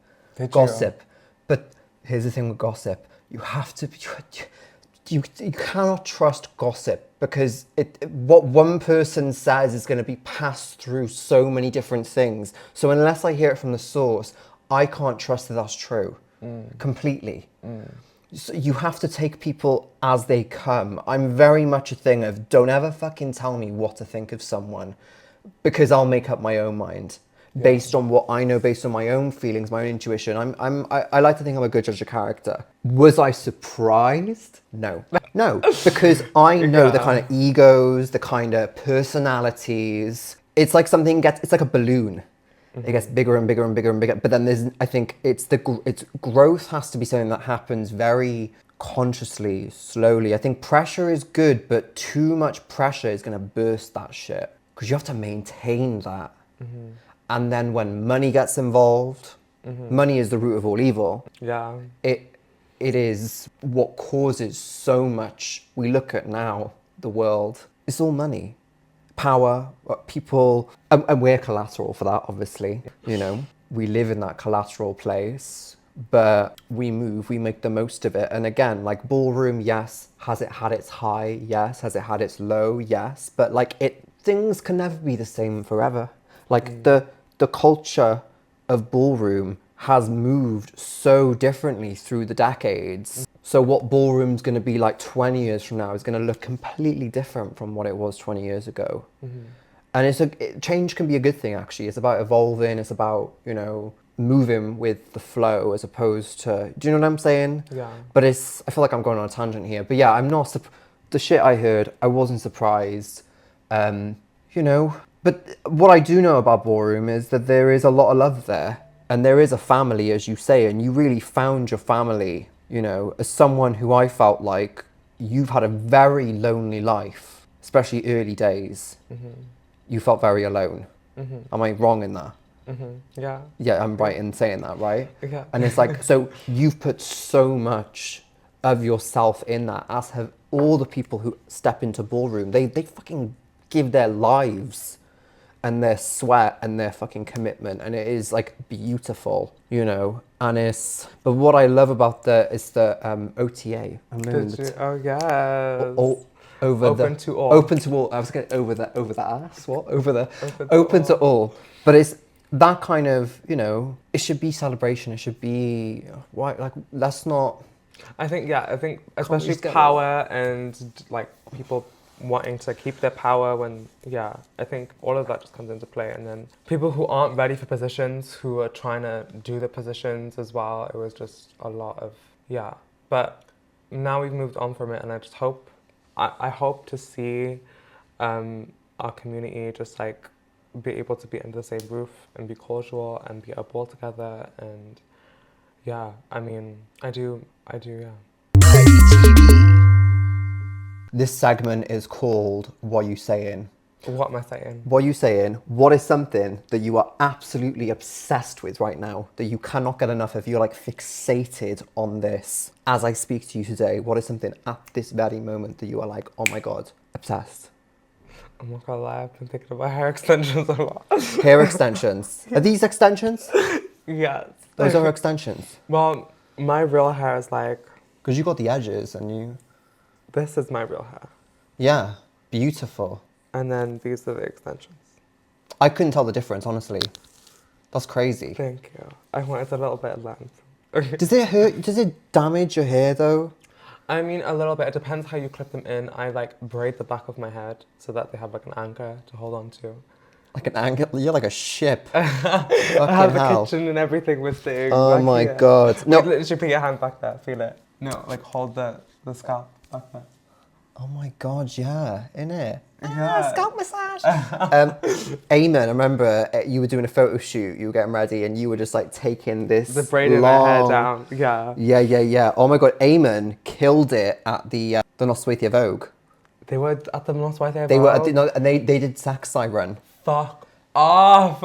[SPEAKER 1] Gossip. But here's the thing with gossip. You have to, you cannot trust gossip, because what one person says is going to be passed through so many different things. So unless I hear it from the source, I can't trust that that's true completely. So you have to take people as they come. I'm very much a thing of, don't ever fucking tell me what to think of someone, because I'll make up my own mind. Based on what I know, based on my own feelings, my own intuition. I like to think I'm a good judge of character. Was I surprised? No. No, because I know the kind of egos, the kind of personalities. It's like it's like a balloon. It gets bigger and bigger and bigger and bigger. But then I think it's growth has to be something that happens very consciously, slowly. I think pressure is good, but too much pressure is going to burst that shit, because you have to maintain that. And then when money gets involved, money is the root of all evil.
[SPEAKER 2] Yeah.
[SPEAKER 1] It is what causes so much. We look at now, the world, it's all money, power, people, and we're collateral for that, obviously. You know, we live in that collateral place, but we move, we make the most of it. And again, like ballroom, yes. Has it had its high? Yes. Has it had its low? Yes. But like things can never be the same forever. Like the culture of ballroom has moved so differently through the decades. So what ballroom's going to be like 20 years from now is going to look completely different from what it was 20 years ago. And change can be a good thing, actually. It's about evolving. It's about, you know, moving with the flow, as opposed to, do you know what I'm saying?
[SPEAKER 2] Yeah.
[SPEAKER 1] But I feel like I'm going on a tangent here. But yeah, I'm not, the shit I heard, I wasn't surprised. You know, but what I do know about ballroom is that there is a lot of love there, and there is a family, as you say, and you really found your family, you know, as someone who I felt like you've had a very lonely life, especially early days. You felt very alone. Am I wrong in that?
[SPEAKER 2] Yeah.
[SPEAKER 1] Yeah, I'm right in saying that, right?
[SPEAKER 2] Yeah.
[SPEAKER 1] And it's like, so you've put so much of yourself in that, as have all the people who step into ballroom. They fucking give their lives and their sweat and their fucking commitment, and it is like beautiful, you know. And but what I love about is the OTA.
[SPEAKER 2] Oh yes.
[SPEAKER 1] Open
[SPEAKER 2] to all.
[SPEAKER 1] Open to all. I was going over the ass. What? Open to all. But it's that kind of, you know, it should be celebration. It should be, why, like, let's not.
[SPEAKER 2] I think especially
[SPEAKER 1] just get
[SPEAKER 2] power and like people wanting to keep their power when, I think all of that just comes into play. And then people who aren't ready for positions, who are trying to do the positions as well. It was just a lot of, but now we've moved on from it, and I just hope, I hope to see our community just like be able to be under the same roof and be cordial and be up all together. And I mean, I do,
[SPEAKER 1] This segment is called What You Saying.
[SPEAKER 2] What am I saying?
[SPEAKER 1] What are you saying? What is something that you are absolutely obsessed with right now, that you cannot get enough of? You're like fixated on this. As I speak to you today, what is something at this very moment that you are like, oh my God, obsessed?
[SPEAKER 2] I'm not gonna lie, I've been thinking about hair extensions a lot.
[SPEAKER 1] Hair extensions. Are these extensions?
[SPEAKER 2] Yes.
[SPEAKER 1] Those are extensions.
[SPEAKER 2] Well, my real hair is like,
[SPEAKER 1] Because you got the edges and you...
[SPEAKER 2] this is my real hair.
[SPEAKER 1] Yeah, beautiful.
[SPEAKER 2] And then these are the extensions.
[SPEAKER 1] I couldn't tell the difference, honestly. That's crazy.
[SPEAKER 2] Thank you. I wanted a little bit of length.
[SPEAKER 1] Does it hurt? Does it damage your hair though?
[SPEAKER 2] I mean, a little bit. It depends how you clip them in. I like braid the back of my head so that they have like an anchor to hold on to.
[SPEAKER 1] Like an angle? You're like a ship.
[SPEAKER 2] I have the kitchen and everything with the...
[SPEAKER 1] Oh
[SPEAKER 2] back
[SPEAKER 1] my
[SPEAKER 2] here.
[SPEAKER 1] God. No.
[SPEAKER 2] Like, literally put your hand back there, feel it. No, like hold the scalp back there.
[SPEAKER 1] Oh my God, yeah, innit?
[SPEAKER 2] Yeah.
[SPEAKER 1] Scalp massage. Eamon, I remember you were doing a photo shoot, you were getting ready, and you were just like taking this
[SPEAKER 2] The braiding my hair down, yeah.
[SPEAKER 1] Yeah. Oh my God, Eamon killed it at the Nosweithia Vogue.
[SPEAKER 2] They were at the Nosweithia
[SPEAKER 1] They were at
[SPEAKER 2] Vogue?
[SPEAKER 1] and they did Sax Siren.
[SPEAKER 2] Fuck off!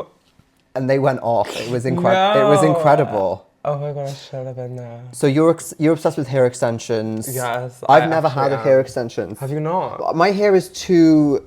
[SPEAKER 1] And they went off. It was incredible. It was incredible.
[SPEAKER 2] Oh my God, I should have been there.
[SPEAKER 1] So you're obsessed with hair extensions.
[SPEAKER 2] Yes,
[SPEAKER 1] I've
[SPEAKER 2] I
[SPEAKER 1] never
[SPEAKER 2] actually
[SPEAKER 1] had a
[SPEAKER 2] am.
[SPEAKER 1] hair extensions.
[SPEAKER 2] Have you not?
[SPEAKER 1] My hair is too...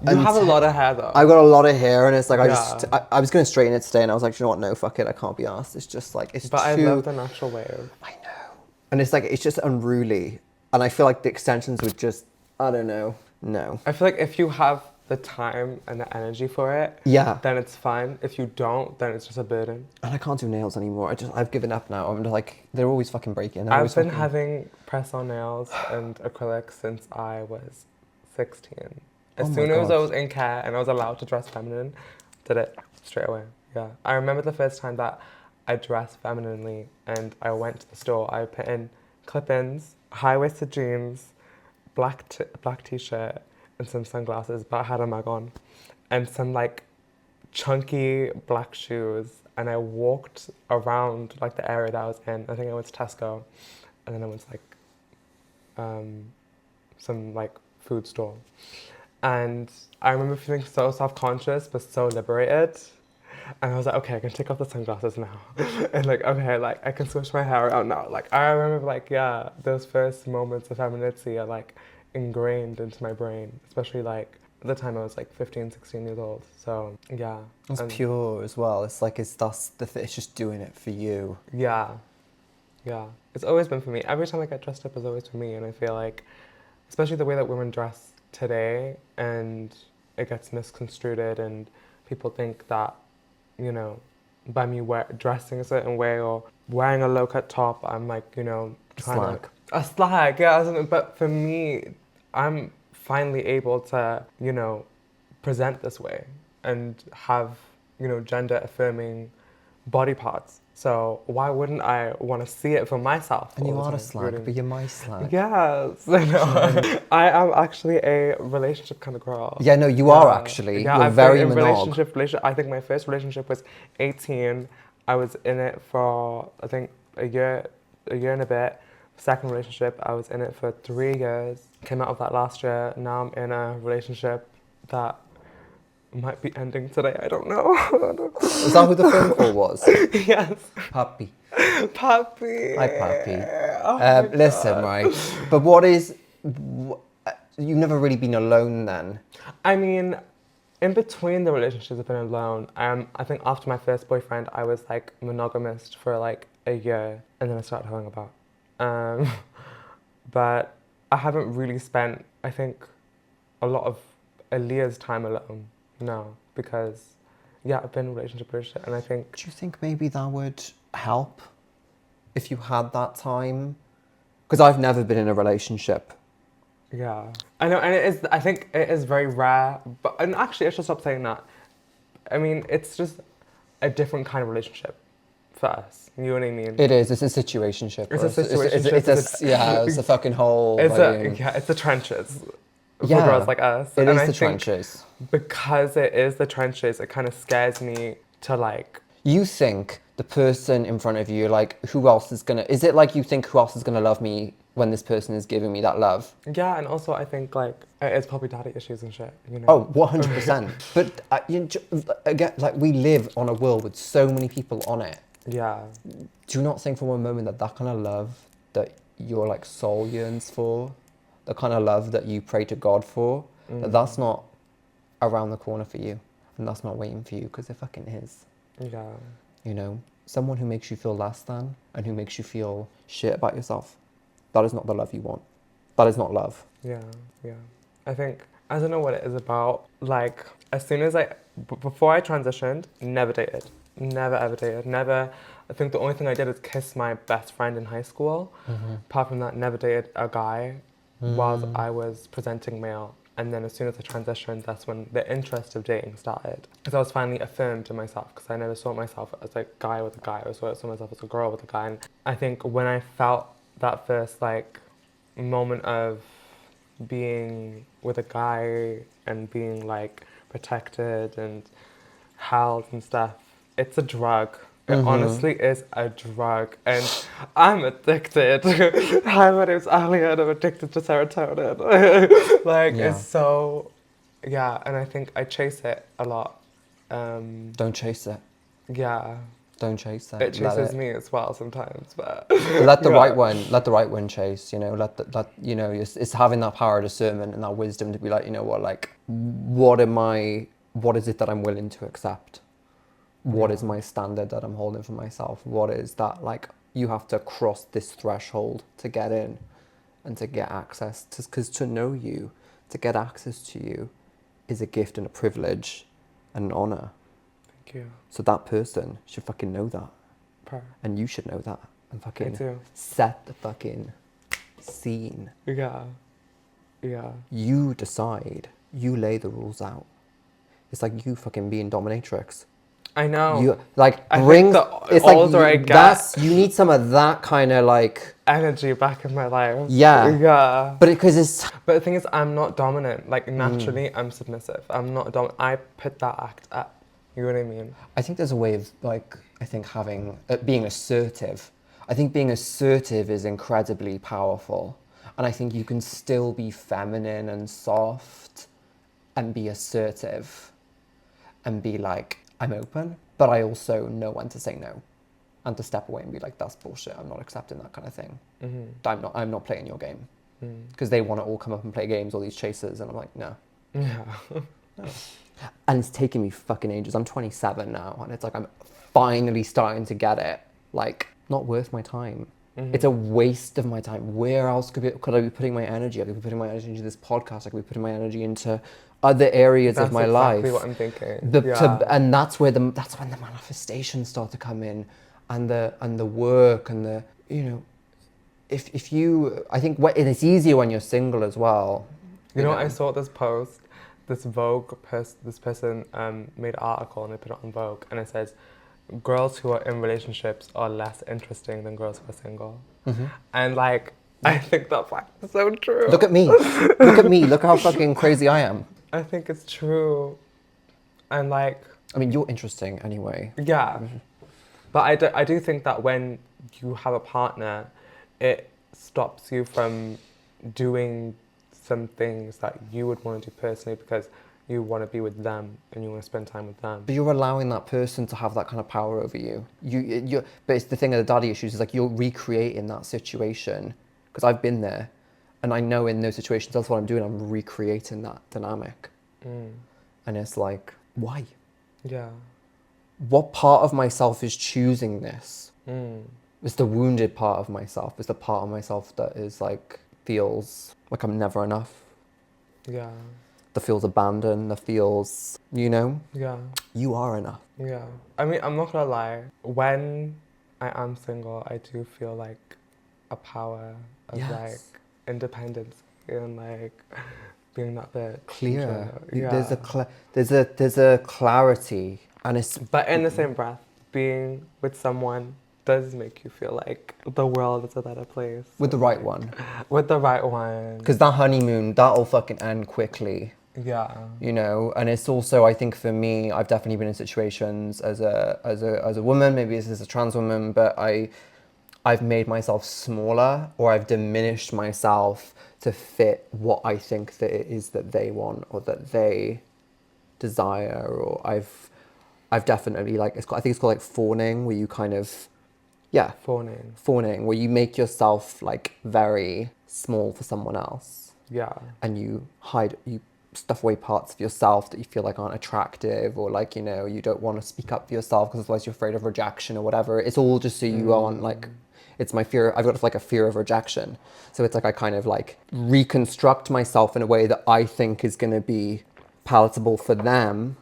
[SPEAKER 2] You have a lot of hair though.
[SPEAKER 1] I've got a lot of hair, and it's like
[SPEAKER 2] Yeah.
[SPEAKER 1] I was going to straighten it today, and I was like, you know what? No, fuck it. I can't be arsed. It's just like it's
[SPEAKER 2] But
[SPEAKER 1] too...
[SPEAKER 2] I love the natural wave.
[SPEAKER 1] I know. And it's like it's just unruly, and I feel like the extensions would just... I don't know. No.
[SPEAKER 2] I feel like if you have the time and the energy for it,
[SPEAKER 1] Yeah.
[SPEAKER 2] then it's fine. If you don't, then it's just a burden.
[SPEAKER 1] And I can't do nails anymore. I've given up now. I'm just like, they're always fucking breaking. They're
[SPEAKER 2] I've
[SPEAKER 1] always
[SPEAKER 2] been
[SPEAKER 1] fucking...
[SPEAKER 2] having press-on nails and acrylics since I was 16. As
[SPEAKER 1] Oh my
[SPEAKER 2] soon as
[SPEAKER 1] God.
[SPEAKER 2] I was in care and I was allowed to dress feminine, did it straight away. Yeah. I remember the first time that I dressed femininely and I went to the store. I put in clip-ins, high-waisted jeans, black t-shirt, and some sunglasses, but I had a mag on, and some like chunky black shoes, and I walked around like the area that I was in. I think I went to Tesco, and then I went to like some like food store, and I remember feeling so self-conscious but so liberated. And I was like, okay, I can take off the sunglasses now. And like, okay, like I can switch my hair out now. Like I remember like, those first moments of femininity are like ingrained into my brain, especially like at the time I was like 15, 16 years old. So yeah.
[SPEAKER 1] It's pure as well. It's like it's just doing it for you.
[SPEAKER 2] Yeah. It's always been for me. Every time I get dressed up is always for me, and I feel like, especially the way that women dress today, and it gets misconstrued, and people think that, you know, by me dressing a certain way or wearing a low-cut top, I'm like, you know, trying to... A slag, yeah. But for me, I'm finally able to, you know, present this way and have, you know, gender-affirming body parts. So why wouldn't I want to see it for myself?
[SPEAKER 1] And you
[SPEAKER 2] all the
[SPEAKER 1] are a
[SPEAKER 2] time,
[SPEAKER 1] slag,
[SPEAKER 2] really?
[SPEAKER 1] but you're my slag.
[SPEAKER 2] Yes, I know. I am actually a relationship kind of girl.
[SPEAKER 1] Yeah, no, you are actually.
[SPEAKER 2] Yeah,
[SPEAKER 1] you're
[SPEAKER 2] I've
[SPEAKER 1] very
[SPEAKER 2] been in
[SPEAKER 1] monog.
[SPEAKER 2] relationship. I think my first relationship was 18. I was in it for, I think, a year and a bit. Second relationship, I was in it for 3 years. Came out of that last year. Now I'm in a relationship that might be ending today. I don't know.
[SPEAKER 1] Is that who the phone call was?
[SPEAKER 2] Yes.
[SPEAKER 1] Puppy.
[SPEAKER 2] Puppy.
[SPEAKER 1] Hi, Puppy.
[SPEAKER 2] Oh my
[SPEAKER 1] Listen,
[SPEAKER 2] God.
[SPEAKER 1] right. But you've never really been alone then?
[SPEAKER 2] I mean, in between the relationships I've been alone, I think after my first boyfriend, I was like monogamous for like a year, and then I started hoeing about. But I haven't really spent, I think, a lot of Alia's time alone now, because I've been in relationship, and I think...
[SPEAKER 1] Do you think maybe that would help if you had that time Because I've never been in a relationship.
[SPEAKER 2] Yeah. I know, and it is, I think it is very rare, but, and actually I should stop saying that. I mean, it's just a different kind of relationship for us. You know what I mean?
[SPEAKER 1] It is. It's a situationship.
[SPEAKER 2] It's a
[SPEAKER 1] It's
[SPEAKER 2] situationship.
[SPEAKER 1] it's a fucking whole.
[SPEAKER 2] It's the trenches for girls like us.
[SPEAKER 1] It
[SPEAKER 2] And
[SPEAKER 1] is
[SPEAKER 2] I
[SPEAKER 1] the
[SPEAKER 2] think
[SPEAKER 1] trenches.
[SPEAKER 2] because it is the trenches, it kind of scares me to like.
[SPEAKER 1] You think the person in front of you, like, who else is gonna? Is it like you think who else is gonna love me when this person is giving me that love?
[SPEAKER 2] Yeah, and also I think like it's probably daddy issues and shit. You know.
[SPEAKER 1] Oh, 100%. But again, like, we live on a world with so many people on it.
[SPEAKER 2] Yeah.
[SPEAKER 1] Do you not think for one moment that that kind of love that your like soul yearns for, the kind of love that you pray to God for, that's not around the corner for you, and that's not waiting for you, because it fucking is.
[SPEAKER 2] Yeah.
[SPEAKER 1] You know, someone who makes you feel less than and who makes you feel shit about yourself, that is not the love you want. That is not love.
[SPEAKER 2] Yeah, yeah. I think, I don't know what it is about, like, as soon as before I transitioned, never dated. Never ever dated. Never, I think the only thing I did is kiss my best friend in high school. Apart from that, never dated a guy whilst I was presenting male. And then as soon as I transitioned, that's when the interest of dating started. Because I was finally affirmed to myself, because I never saw myself as a guy with a guy. I always saw myself as a girl with a guy. And I think when I felt that first like moment of being with a guy and being like protected and held and stuff, it's a drug. It honestly is a drug, and I'm addicted. Hi, my name's Alia, and I'm addicted to serotonin. It's so, yeah, and I think I chase it a lot.
[SPEAKER 1] Don't chase it.
[SPEAKER 2] Yeah.
[SPEAKER 1] Don't chase it.
[SPEAKER 2] It chases me as well sometimes, but
[SPEAKER 1] let the right one chase. You know, it's having that power of discernment and that wisdom to be like, you know what, like, what is it that I'm willing to accept? What is my standard that I'm holding for myself? What is that, like, you have to cross this threshold to get in and to get access to, because to know you, to get access to you is a gift and a privilege and an honor.
[SPEAKER 2] Thank you.
[SPEAKER 1] So that person should fucking know that.
[SPEAKER 2] Per.
[SPEAKER 1] And you should know that. And fucking
[SPEAKER 2] Me too.
[SPEAKER 1] set the fucking scene.
[SPEAKER 2] Yeah. Yeah.
[SPEAKER 1] You decide. You lay the rules out. It's like you fucking being dominatrix.
[SPEAKER 2] I know.
[SPEAKER 1] You like
[SPEAKER 2] I
[SPEAKER 1] bring.
[SPEAKER 2] think the
[SPEAKER 1] It's
[SPEAKER 2] older I
[SPEAKER 1] like
[SPEAKER 2] get,
[SPEAKER 1] you need some of that kind of like
[SPEAKER 2] energy back in my life.
[SPEAKER 1] Yeah.
[SPEAKER 2] Yeah.
[SPEAKER 1] But because it's.
[SPEAKER 2] But the thing is, I'm not dominant. Like, naturally, I'm submissive. I'm not dominant. I put that act up. You know what I mean?
[SPEAKER 1] I think there's a way of, like, I think having, being assertive. I think being assertive is incredibly powerful. And I think you can still be feminine and soft and be assertive and be like, I'm open, but I also know when to say no and to step away and be like, that's bullshit. I'm not accepting that kind of thing. I'm not playing your game. Because they want to all come up and play games, all these chasers. And I'm like, no.
[SPEAKER 2] Yeah.
[SPEAKER 1] No. And it's taken me fucking ages. I'm 27 now, and it's like I'm finally starting to get it. Like, not worth my time. It's a waste of my time. Where else could I be putting my energy? I could be putting my energy into this podcast. I could be putting my energy into other areas of my life.
[SPEAKER 2] That's exactly what I'm thinking.
[SPEAKER 1] And that's when the manifestations start to come in, and the work and the, you know, if you, I think it's easier when you're single as well.
[SPEAKER 2] You know, I saw this post. This this person made an article and they put it on Vogue, and it says, girls who are in relationships are less interesting than girls who are single. And like, I think that's like so true.
[SPEAKER 1] Look at me. Look at me. Look how fucking crazy I am.
[SPEAKER 2] I think it's true. And like,
[SPEAKER 1] I mean, you're interesting anyway.
[SPEAKER 2] Yeah. But I do think that when you have a partner, it stops you from doing some things that you would want to do personally because you want to be with them and you want to spend time with them.
[SPEAKER 1] But you're allowing that person to have that kind of power over you. But it's the thing of the daddy issues is like you're recreating that situation, because I've been there, and I know in those situations that's what I'm doing. I'm recreating that dynamic, and it's like, why?
[SPEAKER 2] Yeah.
[SPEAKER 1] What part of myself is choosing this? It's the wounded part of myself. It's the part of myself that is like feels like I'm never enough.
[SPEAKER 2] Yeah.
[SPEAKER 1] That feels abandoned, that feels, you know?
[SPEAKER 2] Yeah.
[SPEAKER 1] You are enough.
[SPEAKER 2] Yeah. I mean, I'm not gonna lie. When I am single, I do feel like a power of
[SPEAKER 1] Yes.
[SPEAKER 2] like independence and like being that bit
[SPEAKER 1] Clear.
[SPEAKER 2] Yeah.
[SPEAKER 1] There's a clarity, and it's
[SPEAKER 2] But in the same breath, being with someone does make you feel like the world is a better place.
[SPEAKER 1] with the
[SPEAKER 2] and,
[SPEAKER 1] right
[SPEAKER 2] like,
[SPEAKER 1] one.
[SPEAKER 2] With the right one.
[SPEAKER 1] Because that honeymoon, that'll fucking end quickly.
[SPEAKER 2] Yeah.
[SPEAKER 1] You know, and it's also, I think for me, I've definitely been in situations as a woman, maybe as a trans woman, but I've made myself smaller, or I've diminished myself to fit what I think that it is that they want or that they desire. Or I've definitely like, I think it's called like fawning, where you kind of, yeah, fawning, where you make yourself like very small for someone else.
[SPEAKER 2] Yeah.
[SPEAKER 1] And you stuff away parts of yourself that you feel like aren't attractive, or like, you know, you don't want to speak up for yourself because otherwise you're afraid of rejection or whatever. It's all just so you aren't like, it's my fear. I've got like a fear of rejection. So it's like I kind of like reconstruct myself in a way that I think is going to be palatable for them.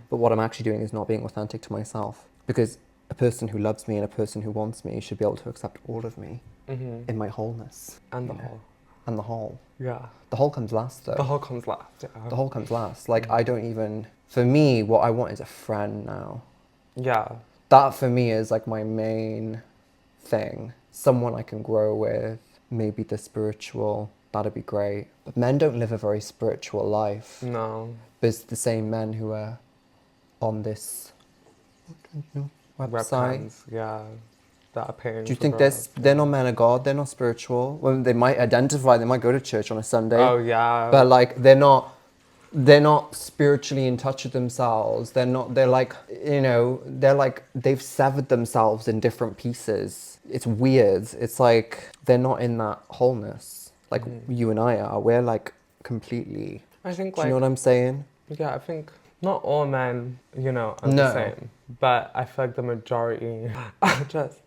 [SPEAKER 1] But what I'm actually doing is not being authentic to myself, because a person who loves me and a person who wants me should be able to accept all of me in my wholeness.
[SPEAKER 2] And the whole.
[SPEAKER 1] And the whole.
[SPEAKER 2] Yeah.
[SPEAKER 1] The whole comes last, though.
[SPEAKER 2] The whole comes last, yeah.
[SPEAKER 1] The whole comes last. Like, I don't even... For me, what I want is a friend now.
[SPEAKER 2] Yeah.
[SPEAKER 1] That, for me, is, like, my main thing. Someone I can grow with. Maybe the spiritual. That'd be great. But men don't live a very spiritual life.
[SPEAKER 2] No.
[SPEAKER 1] But it's the same men who are on this website.
[SPEAKER 2] Webcams, yeah. That are paying.
[SPEAKER 1] Do you
[SPEAKER 2] for
[SPEAKER 1] think
[SPEAKER 2] girls.
[SPEAKER 1] they're not men of God? They're not spiritual? Well, they might identify, they might go to church on a Sunday.
[SPEAKER 2] Oh, yeah.
[SPEAKER 1] But like, they're not spiritually in touch with themselves. They're like, you know, they're like, they've severed themselves in different pieces. It's weird. It's like, they're not in that wholeness. Like you and I are. We're like completely.
[SPEAKER 2] I think
[SPEAKER 1] Do
[SPEAKER 2] like...
[SPEAKER 1] you know what I'm saying?
[SPEAKER 2] Yeah, I think not all men, you know, are
[SPEAKER 1] No.
[SPEAKER 2] the same. But I feel like the majority are just...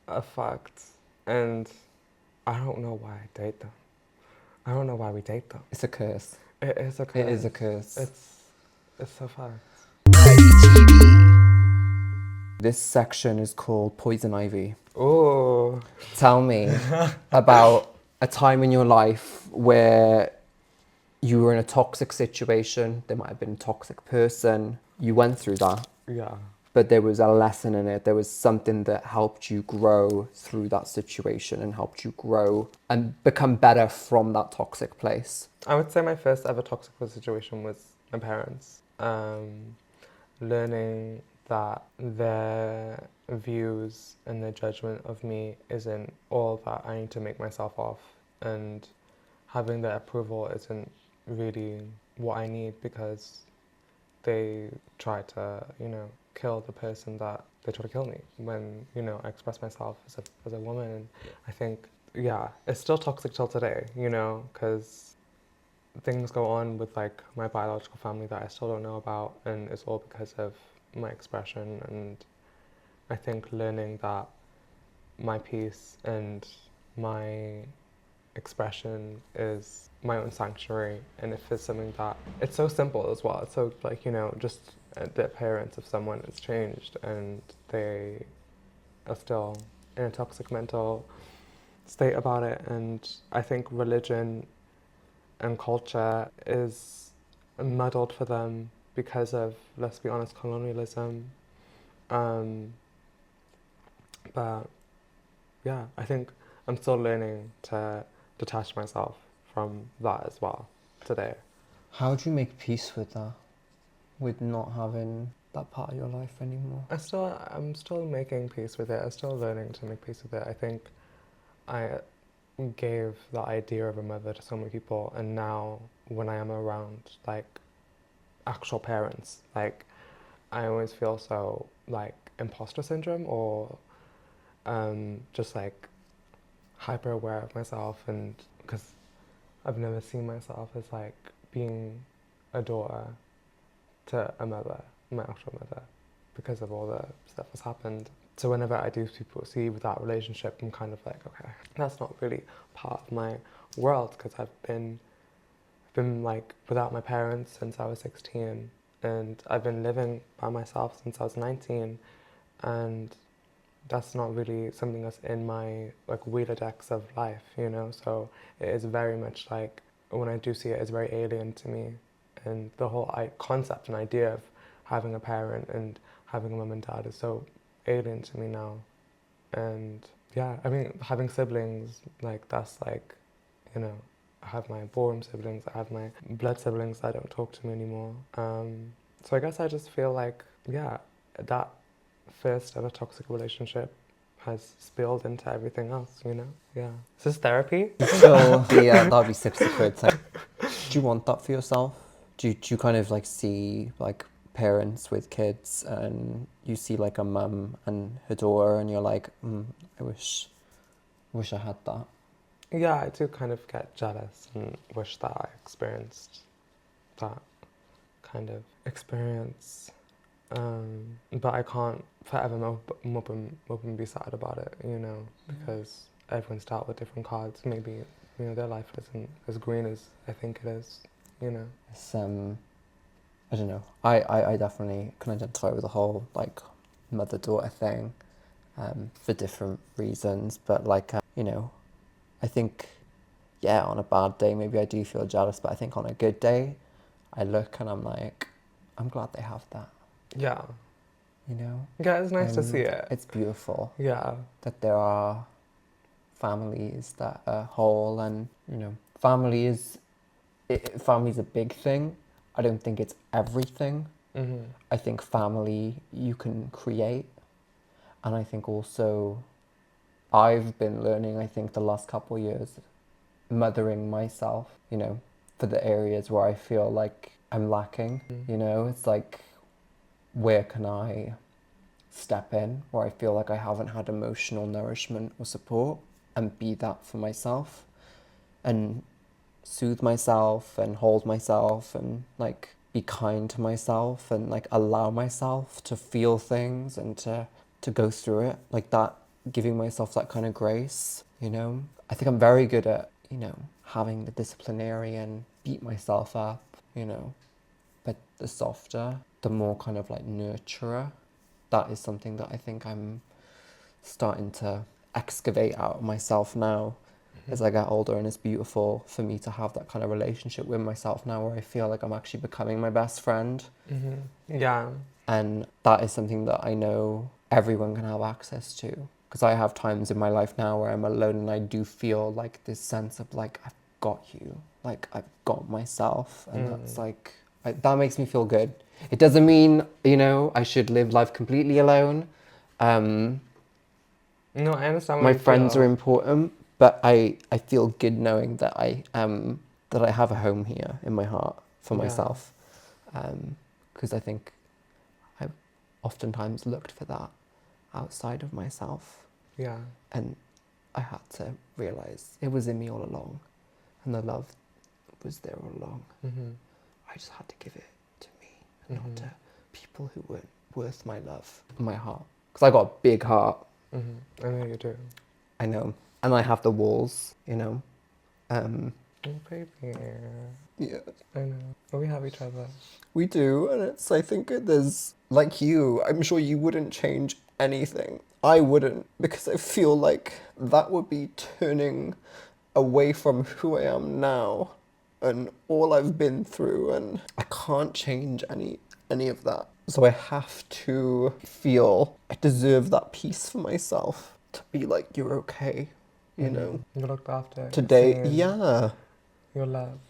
[SPEAKER 2] Are fucked. And I don't know why I date them. I don't know why we date them.
[SPEAKER 1] It's a curse.
[SPEAKER 2] It is a curse.
[SPEAKER 1] It is a curse.
[SPEAKER 2] It's so fucked.
[SPEAKER 1] This section is called Poison Ivy.
[SPEAKER 2] Ooh.
[SPEAKER 1] Tell me about a time in your life where you were in a toxic situation. There might have been a toxic person. You went through that.
[SPEAKER 2] Yeah.
[SPEAKER 1] But there was a lesson in it. There was something that helped you grow through that situation and helped you grow and become better from that toxic place.
[SPEAKER 2] I would say my first ever toxic situation was my parents. Learning that their views and their judgment of me isn't all that I need to make myself of, and having their approval isn't really what I need, because they try to, you know, kill the person that they try to kill me when, you know, I express myself as a woman. And I think, yeah, it's still toxic till today, you know, because things go on with like my biological family that I still don't know about, and it's all because of my expression. And I think learning that my peace and my expression is my own sanctuary, and if it's something that, it's so simple as well, it's so like, you know, just the appearance of someone has changed and they are still in a toxic mental state about it. And I think religion and culture is muddled for them because of, let's be honest, colonialism. But yeah, I think I'm still learning to detach myself from that as well today.
[SPEAKER 1] How do you make peace with that? With not having that part of your life anymore?
[SPEAKER 2] I'm still making peace with it. I'm still learning to make peace with it. I think I gave the idea of a mother to so many people, and now when I am around like actual parents, like I always feel so like imposter syndrome, or just like hyper aware of myself, and because I've never seen myself as like being a daughter to a mother, my actual mother, because of all the stuff that's happened. So whenever I do see with that relationship, I'm kind of like, okay, that's not really part of my world, because I've been like without my parents since I was 16, and I've been living by myself since I was 19, and that's not really something that's in my like Rolodex of life, you know. So it is very much like when I do see it, it's very alien to me, and the whole concept and idea of having a parent and having a mum and dad is so alien to me now. And yeah, I mean, having siblings, like that's like, you know, I have my ballroom siblings, I have my blood siblings that don't talk to me anymore. So I guess I just feel like, yeah, that first ever toxic relationship has spilled into everything else, you know? Yeah. Is this therapy?
[SPEAKER 1] So yeah, that'd be 60 quid. Do you want that for yourself? Do you kind of like see like parents with kids and you see like a mum and her daughter and you're like, I wish I had that.
[SPEAKER 2] Yeah, I do kind of get jealous and wish that I experienced that kind of experience. But I can't forever mope and be sad about it, you know, because everyone's dealt with different cards. Maybe, you know, their life isn't as green as I think it is, you know.
[SPEAKER 1] It's, I don't know. I definitely can identify with the whole like mother-daughter thing for different reasons. But like, you know, I think, yeah, on a bad day, maybe I do feel jealous. But I think on a good day, I look and I'm like, I'm glad they have that.
[SPEAKER 2] Yeah.
[SPEAKER 1] You know?
[SPEAKER 2] Yeah, it's nice to see it.
[SPEAKER 1] It's beautiful.
[SPEAKER 2] Yeah.
[SPEAKER 1] That there are families that are whole and, you know, family's a big thing. I don't think it's everything.
[SPEAKER 2] Mm-hmm.
[SPEAKER 1] I think family you can create. And I think also I've been learning, I think the last couple of years, mothering myself, you know, for the areas where I feel like I'm lacking, you know, it's like, where can I step in where I feel like I haven't had emotional nourishment or support and be that for myself and soothe myself and hold myself and like be kind to myself and like allow myself to feel things and to go through it like that, giving myself that kind of grace, you know. I think I'm very good at, you know, having the disciplinarian beat myself up, you know, but the softer, the more kind of like nurturer, that is something that I think I'm starting to excavate out of myself now as I get older, and it's beautiful for me to have that kind of relationship with myself now where I feel like I'm actually becoming my best friend.
[SPEAKER 2] Yeah.
[SPEAKER 1] And that is something that I know everyone can have access to, because I have times in my life now where I'm alone and I do feel like this sense of like, I've got you, like I've got myself, and that's like, that makes me feel good. It doesn't mean, you know, I should live life completely alone.
[SPEAKER 2] No, I understand what
[SPEAKER 1] My
[SPEAKER 2] you
[SPEAKER 1] friends
[SPEAKER 2] feel.
[SPEAKER 1] are important, but I feel good knowing that I have a home here in my heart for myself, because I think I've oftentimes looked for that outside of myself,
[SPEAKER 2] Yeah.
[SPEAKER 1] and I had to realize it was in me all along, and the love was there all along. I just had to give it to me, and not to people who weren't worth my love, my heart, because I got a big heart.
[SPEAKER 2] I know you do.
[SPEAKER 1] I know. And I have the walls, you know.
[SPEAKER 2] Oh, baby.
[SPEAKER 1] Yeah.
[SPEAKER 2] I know. But we have each other.
[SPEAKER 1] We do, and it's, I think there's, like you, I'm sure you wouldn't change anything. I wouldn't, because I feel like that would be turning away from who I am now and all I've been through, and I can't change any of that. So I have to feel I deserve that peace for myself, to be like, you're okay, you know.
[SPEAKER 2] You're looked after.
[SPEAKER 1] Today,
[SPEAKER 2] You're seen,
[SPEAKER 1] yeah.
[SPEAKER 2] You're loved.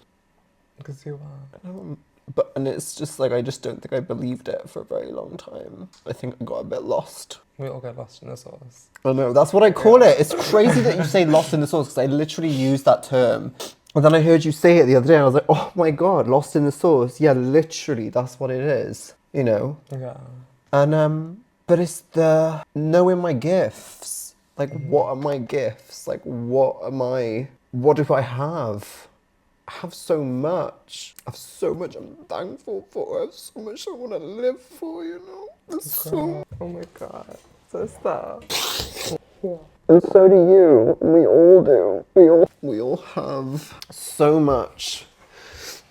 [SPEAKER 2] Because you are.
[SPEAKER 1] But, and it's just like, I just don't think I believed it for a very long time. I think I got a bit lost.
[SPEAKER 2] We all get lost in the sauce.
[SPEAKER 1] I know, that's what I call it. It's crazy that you say lost in the sauce, because I literally use that term. And then I heard you say it the other day, and I was like, oh my God, lost in the sauce. Yeah, literally, that's what it is, you know?
[SPEAKER 2] Yeah.
[SPEAKER 1] And, but it's the knowing my gifts. Like, what are my gifts? Like, what do I have? I have so much. I have so much I'm thankful for. I have so much I want to live for, you know? There's so...
[SPEAKER 2] Oh my God. Sister.
[SPEAKER 1] And so do you. We all do. We all have so much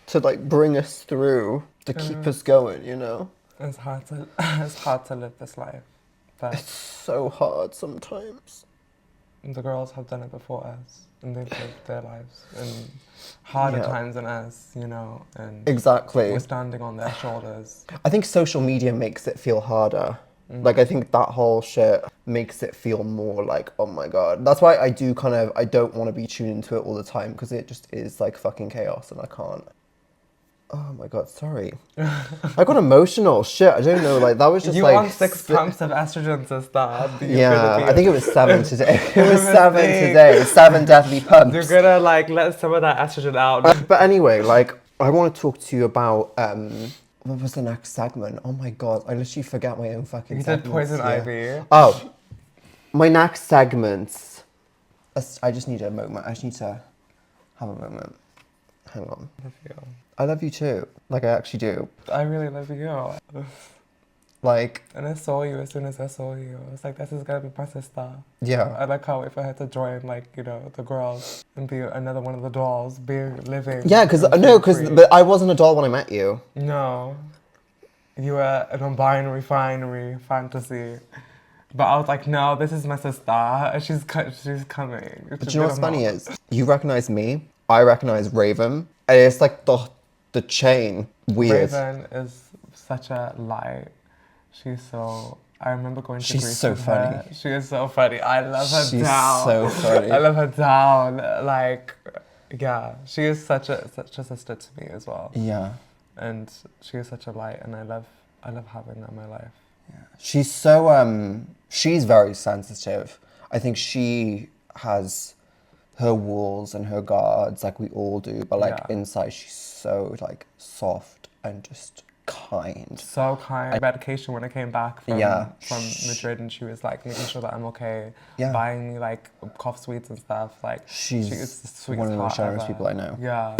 [SPEAKER 1] to like bring us through, to keep us going, you know?
[SPEAKER 2] It's hard to live this life. But
[SPEAKER 1] So hard sometimes.
[SPEAKER 2] the girls have done it before us, and they've lived their lives in harder
[SPEAKER 1] Yeah.
[SPEAKER 2] times than us, you know, and
[SPEAKER 1] Exactly.
[SPEAKER 2] we're standing on their shoulders.
[SPEAKER 1] I think social media makes it feel harder.
[SPEAKER 2] Mm.
[SPEAKER 1] Like, I think that whole shit makes it feel more like, oh my God. That's why I don't want to be tuned into it all the time, because it just is like fucking chaos and I can't. Oh my God, sorry. I got emotional. Shit, I don't know. Like, that was just
[SPEAKER 2] You
[SPEAKER 1] like.
[SPEAKER 2] on 6 pumps of estrogen, sister.
[SPEAKER 1] Yeah, I think it was 7 today. It was 7 today. 7 deadly pumps.
[SPEAKER 2] You're gonna like let some of that estrogen out.
[SPEAKER 1] But anyway, like, I want to talk to you about what was the next segment? Oh my God, I literally forget my own fucking.
[SPEAKER 2] You did
[SPEAKER 1] segments,
[SPEAKER 2] poison
[SPEAKER 1] yeah.
[SPEAKER 2] ivy.
[SPEAKER 1] Oh, my next segment. I just need a moment. I just need to have a moment. Hang on.
[SPEAKER 2] Love you.
[SPEAKER 1] I love you too. Like, I actually do.
[SPEAKER 2] I really love you.
[SPEAKER 1] Like,
[SPEAKER 2] And I saw you as soon as I saw you. I was like, this is gonna be my sister.
[SPEAKER 1] yeah.
[SPEAKER 2] I like can't wait for her to join, like, you know, the girls and be another one of the dolls, living.
[SPEAKER 1] Yeah, because
[SPEAKER 2] free.
[SPEAKER 1] but I wasn't a doll when I met you.
[SPEAKER 2] No, you were a non-binary fantasy. But I was like, no, this is my sister. And she's coming.
[SPEAKER 1] But you know what's funny is, you recognize me, I recognize Raven, and it's like the chain. Weird.
[SPEAKER 2] Raven is such a light. She's so. I remember going to
[SPEAKER 1] She's
[SPEAKER 2] Greece
[SPEAKER 1] so
[SPEAKER 2] with
[SPEAKER 1] funny.
[SPEAKER 2] her. She is so funny. I love her
[SPEAKER 1] She's
[SPEAKER 2] down.
[SPEAKER 1] so funny.
[SPEAKER 2] I love her down. Like, yeah, she is such a sister to me as well.
[SPEAKER 1] Yeah.
[SPEAKER 2] And she is such a light, and I love having her in my life.
[SPEAKER 1] She's so she's very sensitive. I think she has her walls and her guards like we all do, but like
[SPEAKER 2] Yeah.
[SPEAKER 1] inside she's so like soft and just kind.
[SPEAKER 2] So kind. Medication when I came back from Madrid, and she was like making sure that I'm okay,
[SPEAKER 1] Yeah.
[SPEAKER 2] buying me like cough sweets and stuff. Like
[SPEAKER 1] She's
[SPEAKER 2] she is the sweetest
[SPEAKER 1] one of the most
[SPEAKER 2] heart
[SPEAKER 1] generous
[SPEAKER 2] ever.
[SPEAKER 1] people I know.
[SPEAKER 2] Yeah.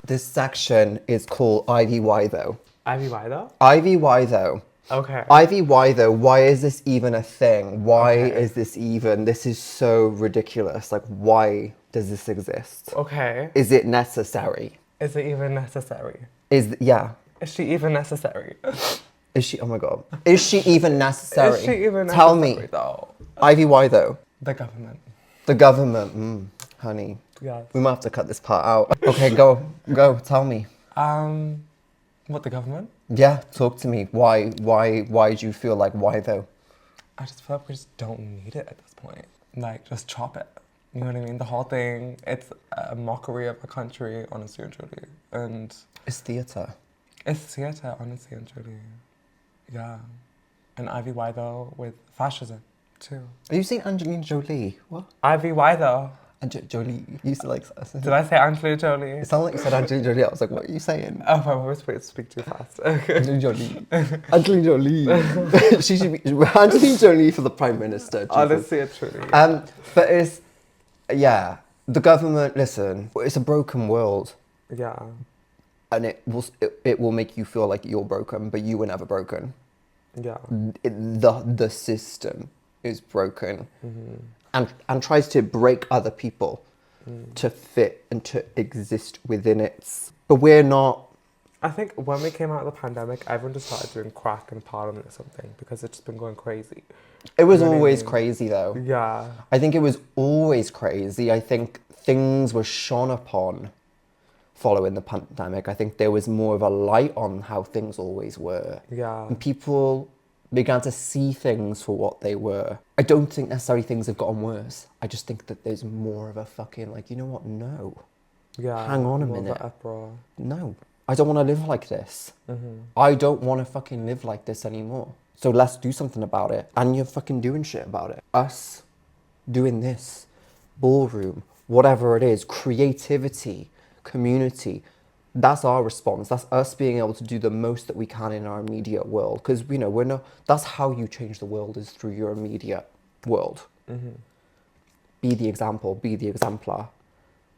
[SPEAKER 1] This section is called IVY though.
[SPEAKER 2] IVY though?
[SPEAKER 1] IVY though.
[SPEAKER 2] Okay.
[SPEAKER 1] IVY though, why is this even a thing? Why
[SPEAKER 2] Okay.
[SPEAKER 1] is this even? This is so ridiculous. Like, why does this exist?
[SPEAKER 2] Okay.
[SPEAKER 1] Is it necessary?
[SPEAKER 2] Is it even necessary?
[SPEAKER 1] Yeah.
[SPEAKER 2] Is she even necessary?
[SPEAKER 1] Is she, oh my God. Is she even necessary?
[SPEAKER 2] Is she even necessary
[SPEAKER 1] Tell me.
[SPEAKER 2] though?
[SPEAKER 1] IVY though.
[SPEAKER 2] The government.
[SPEAKER 1] The government. Honey.
[SPEAKER 2] Yes.
[SPEAKER 1] We might have to cut this part out. Okay, go, tell me.
[SPEAKER 2] What, the government?
[SPEAKER 1] Yeah, talk to me. Why do you feel like, why though?
[SPEAKER 2] I just feel like we just don't need it at this point. Like, just chop it. You know what I mean? The whole thing, it's a mockery of a country, honestly and truly. And
[SPEAKER 1] It's theatre.
[SPEAKER 2] it's theatre, honestly and truly. Yeah. And IVY though, with fascism, too.
[SPEAKER 1] Have you seen Angelina Jolie? What?
[SPEAKER 2] IVY though.
[SPEAKER 1] Jolie used to like...
[SPEAKER 2] Did I say Angelina Jolie?
[SPEAKER 1] It sounded like you said Angelina Jolie. I was like, what are you saying?
[SPEAKER 2] Oh, I always speak too fast.
[SPEAKER 1] Angelina Jolie. Angelina Jolie. She should be Angelina Jolie for the Prime Minister. Jesus.
[SPEAKER 2] Honestly and truly.
[SPEAKER 1] But it's, yeah, the government, listen, it's a broken world.
[SPEAKER 2] Yeah.
[SPEAKER 1] And it will make you feel like you're broken, but you were never broken.
[SPEAKER 2] Yeah.
[SPEAKER 1] The system is broken. And tries to break other people to fit and to exist within it. But we're not.
[SPEAKER 2] I think when we came out of the pandemic, everyone just started doing crack in Parliament or something because it's just been going crazy.
[SPEAKER 1] It was
[SPEAKER 2] You know what I
[SPEAKER 1] always
[SPEAKER 2] mean?
[SPEAKER 1] crazy though.
[SPEAKER 2] Yeah.
[SPEAKER 1] I think it was always crazy. I think things were shone upon following the pandemic. I think there was more of a light on how things always were.
[SPEAKER 2] Yeah.
[SPEAKER 1] And people began to see things for what they were. I don't think necessarily things have gotten worse. I just think that there's more of a fucking, like, you know what? No.
[SPEAKER 2] Yeah.
[SPEAKER 1] Hang on a
[SPEAKER 2] more of
[SPEAKER 1] minute.
[SPEAKER 2] an uproar.
[SPEAKER 1] No. I don't want to live like this. I don't want to fucking live like this anymore. So let's do something about it. And you're fucking doing shit about it. Us doing this, ballroom, whatever it is, creativity, community, that's our response. That's us being able to do the most that we can in our immediate world. Because, you know, that's how you change the world, is through your immediate world. Be the example, be the exemplar,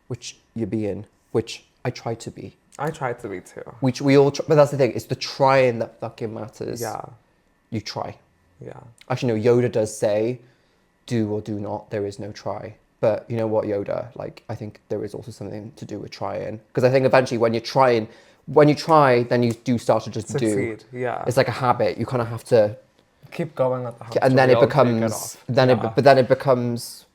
[SPEAKER 1] which you're being, which I try to be.
[SPEAKER 2] I tried to be too.
[SPEAKER 1] Which we all try, but that's the thing, it's the trying that fucking matters.
[SPEAKER 2] Yeah.
[SPEAKER 1] You try.
[SPEAKER 2] Yeah.
[SPEAKER 1] Actually, no, Yoda does say, do or do not, there is no try. But you know what, Yoda? Like, I think there is also something to do with trying. Because I think eventually when you try, then you do start to just
[SPEAKER 2] Succeed,
[SPEAKER 1] do.
[SPEAKER 2] yeah.
[SPEAKER 1] It's like a habit. You kind of have to,
[SPEAKER 2] Keep going at the hamster
[SPEAKER 1] and then it
[SPEAKER 2] wheel, take
[SPEAKER 1] becomes,
[SPEAKER 2] off.
[SPEAKER 1] then
[SPEAKER 2] Yeah.
[SPEAKER 1] it, but then it becomes,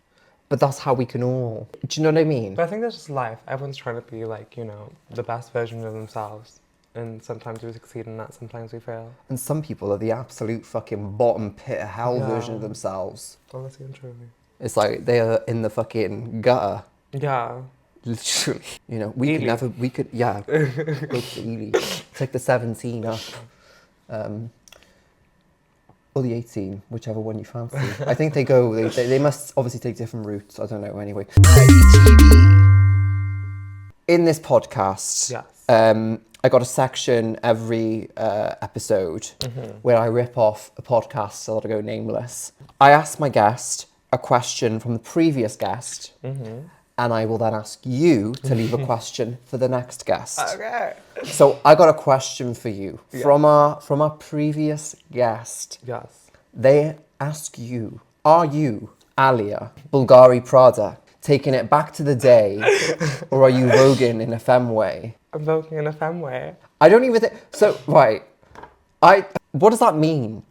[SPEAKER 1] but that's how we can all. Do you know what I mean?
[SPEAKER 2] But I think that's just life. Everyone's trying to be like, you know, the best version of themselves. And sometimes we succeed in that, sometimes we fail.
[SPEAKER 1] And some people are the absolute fucking bottom pit of hell
[SPEAKER 2] Yeah.
[SPEAKER 1] version of themselves.
[SPEAKER 2] Honestly and truly.
[SPEAKER 1] It's like they are in the fucking gutter.
[SPEAKER 2] Yeah.
[SPEAKER 1] Literally. You know, we
[SPEAKER 2] Ely.
[SPEAKER 1] could, yeah, go to Ely. Take the 17 up. Or the 18, whichever one you fancy. I think they must obviously take different routes. I don't know, anyway. In this podcast,
[SPEAKER 2] Yes.
[SPEAKER 1] I got a section every episode where I rip off a podcast that will go nameless. I ask my guest a question from the previous guest, and I will then ask you to leave a question for the next guest.
[SPEAKER 2] Okay.
[SPEAKER 1] So I got a question for you from our previous guest.
[SPEAKER 2] Yes.
[SPEAKER 1] They ask you, are you Alia Bulgari-Prada, taking it back to the day, or are you voguing in a femme way?
[SPEAKER 2] I'm voguing in a femme way.
[SPEAKER 1] I don't even think... So, right. What does that mean?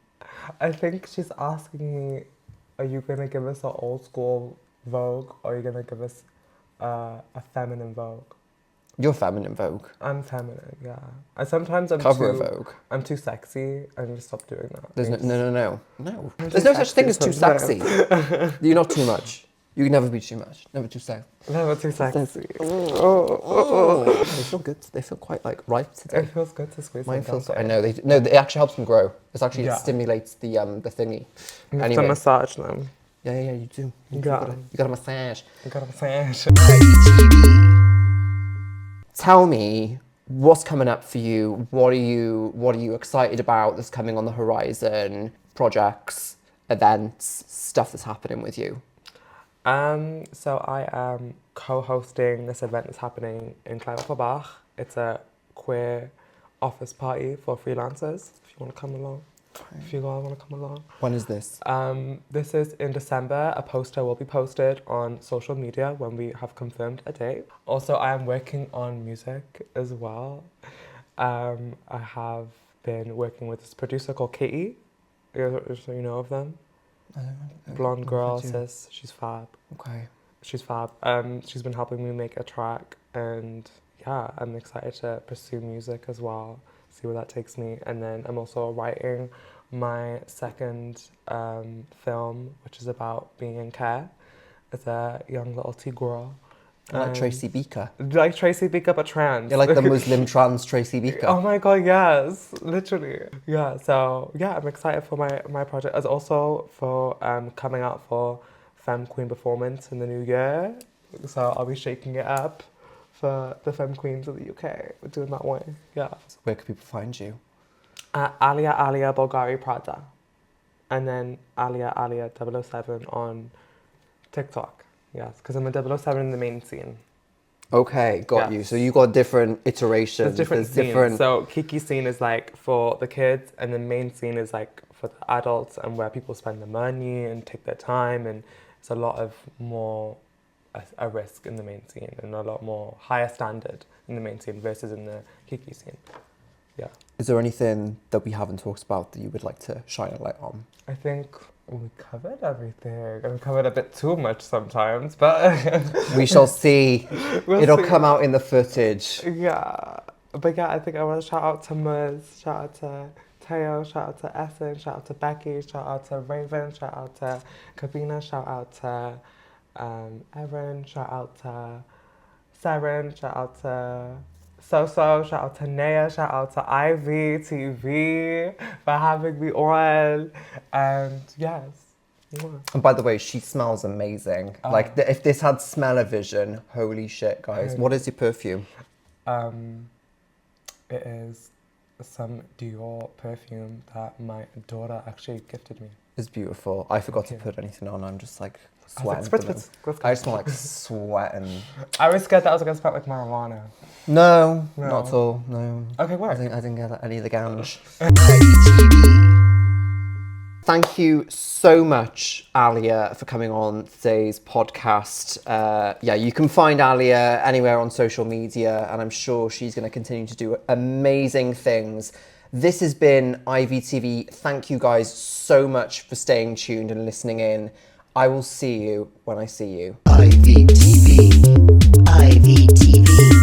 [SPEAKER 2] I think she's asking me, are you going to give us an old school Vogue, or are you going to give us a feminine Vogue?
[SPEAKER 1] You're feminine Vogue.
[SPEAKER 2] I'm feminine, yeah. Sometimes
[SPEAKER 1] Cover of Vogue.
[SPEAKER 2] I'm too sexy. I need to stop doing that.
[SPEAKER 1] There's no.
[SPEAKER 2] I'm
[SPEAKER 1] There's
[SPEAKER 2] too
[SPEAKER 1] no such thing as too
[SPEAKER 2] sexy
[SPEAKER 1] sexy. You're not too much. You can never be too much. Never too sexy.
[SPEAKER 2] Never too sexy.
[SPEAKER 1] They feel good. They feel quite like ripe today.
[SPEAKER 2] It feels good to squeeze
[SPEAKER 1] Mine
[SPEAKER 2] them,
[SPEAKER 1] feels.
[SPEAKER 2] don't
[SPEAKER 1] I
[SPEAKER 2] they?
[SPEAKER 1] know. It actually helps them grow. It's actually
[SPEAKER 2] Yeah.
[SPEAKER 1] it stimulates the thingy.
[SPEAKER 2] You have
[SPEAKER 1] Anyway.
[SPEAKER 2] to massage them.
[SPEAKER 1] Yeah. You do. You
[SPEAKER 2] Yeah.
[SPEAKER 1] got a massage.
[SPEAKER 2] You got a massage.
[SPEAKER 1] Tell me what's coming up for you. What are you excited about that's coming on the horizon? Projects, events, stuff that's happening with you.
[SPEAKER 2] So I am co-hosting this event that's happening in Canopi. It's a queer office party for freelancers. If you want to come along, if you guys want to come along.
[SPEAKER 1] When is this?
[SPEAKER 2] This is in December. A poster will be posted on social media when we have confirmed a date. Also, I am working on music as well. I have been working with this producer called Kiki. You know of them? Blonde girl, sis. She's fab.
[SPEAKER 1] Okay.
[SPEAKER 2] She's fab. She's been helping me make a track, and yeah, I'm excited to pursue music as well, see where that takes me. And then I'm also writing my second film, which is about being in care as a young little tea girl.
[SPEAKER 1] Like Tracy Beaker.
[SPEAKER 2] Like Tracy Beaker, but trans.
[SPEAKER 1] You're like the Muslim trans Tracy Beaker.
[SPEAKER 2] Oh my god, yes, literally. Yeah, so yeah, I'm excited for my project. As also for coming out for Femme Queen performance in the new year. So I'll be shaking it up for the Femme Queens of the UK. We're doing that way, yeah.
[SPEAKER 1] Where can people find you?
[SPEAKER 2] Alia Bulgari-Prada. And then Alia 007 on TikTok. Yes, because I'm a 007 in the main scene.
[SPEAKER 1] Okay, got
[SPEAKER 2] Yes.
[SPEAKER 1] you. So you got different iterations.
[SPEAKER 2] There's different scenes. So Kiki scene is like for the kids, and the main scene is like for the adults, and where people spend the money and take their time, and it's a lot of more a risk in the main scene, and a lot more higher standard in the main scene versus in the Kiki scene. Yeah.
[SPEAKER 1] Is there anything that we haven't talked about that you would like to shine a light on?
[SPEAKER 2] I think we covered everything. We covered a bit too much sometimes, but
[SPEAKER 1] We shall see.
[SPEAKER 2] We'll
[SPEAKER 1] It'll
[SPEAKER 2] see.
[SPEAKER 1] come out in the footage.
[SPEAKER 2] Yeah. But yeah, I think I want to shout out to Muz, shout out to Teo, shout out to Essen, shout out to Becky, shout out to Raven, shout out to Kabina, shout out to Erin, shout out to Saren, shout out to Soso, shout out to Naya, shout out to IVTV for having me on. And yes. Mwah.
[SPEAKER 1] And by the way, she smells amazing. Like, if this had smell-o-vision, holy shit, guys. What is your perfume?
[SPEAKER 2] It is some Dior perfume that my daughter actually gifted me.
[SPEAKER 1] It's beautiful. I forgot to
[SPEAKER 2] you.
[SPEAKER 1] put anything on. I'm just like
[SPEAKER 2] I was
[SPEAKER 1] sweating.
[SPEAKER 2] like,
[SPEAKER 1] from it. I smell like sweating.
[SPEAKER 2] I was scared that I was going to smell like marijuana.
[SPEAKER 1] No,
[SPEAKER 2] No.
[SPEAKER 1] not at all. No.
[SPEAKER 2] Okay,
[SPEAKER 1] I
[SPEAKER 2] what?
[SPEAKER 1] didn't get any of the ganj. Thank you so much, Alia, for coming on today's podcast. You can find Alia anywhere on social media, and I'm sure she's going to continue to do amazing things. This has been IVTV. Thank you guys so much for staying tuned and listening in. I will see you when I see you.
[SPEAKER 3] IVTV. IVTV.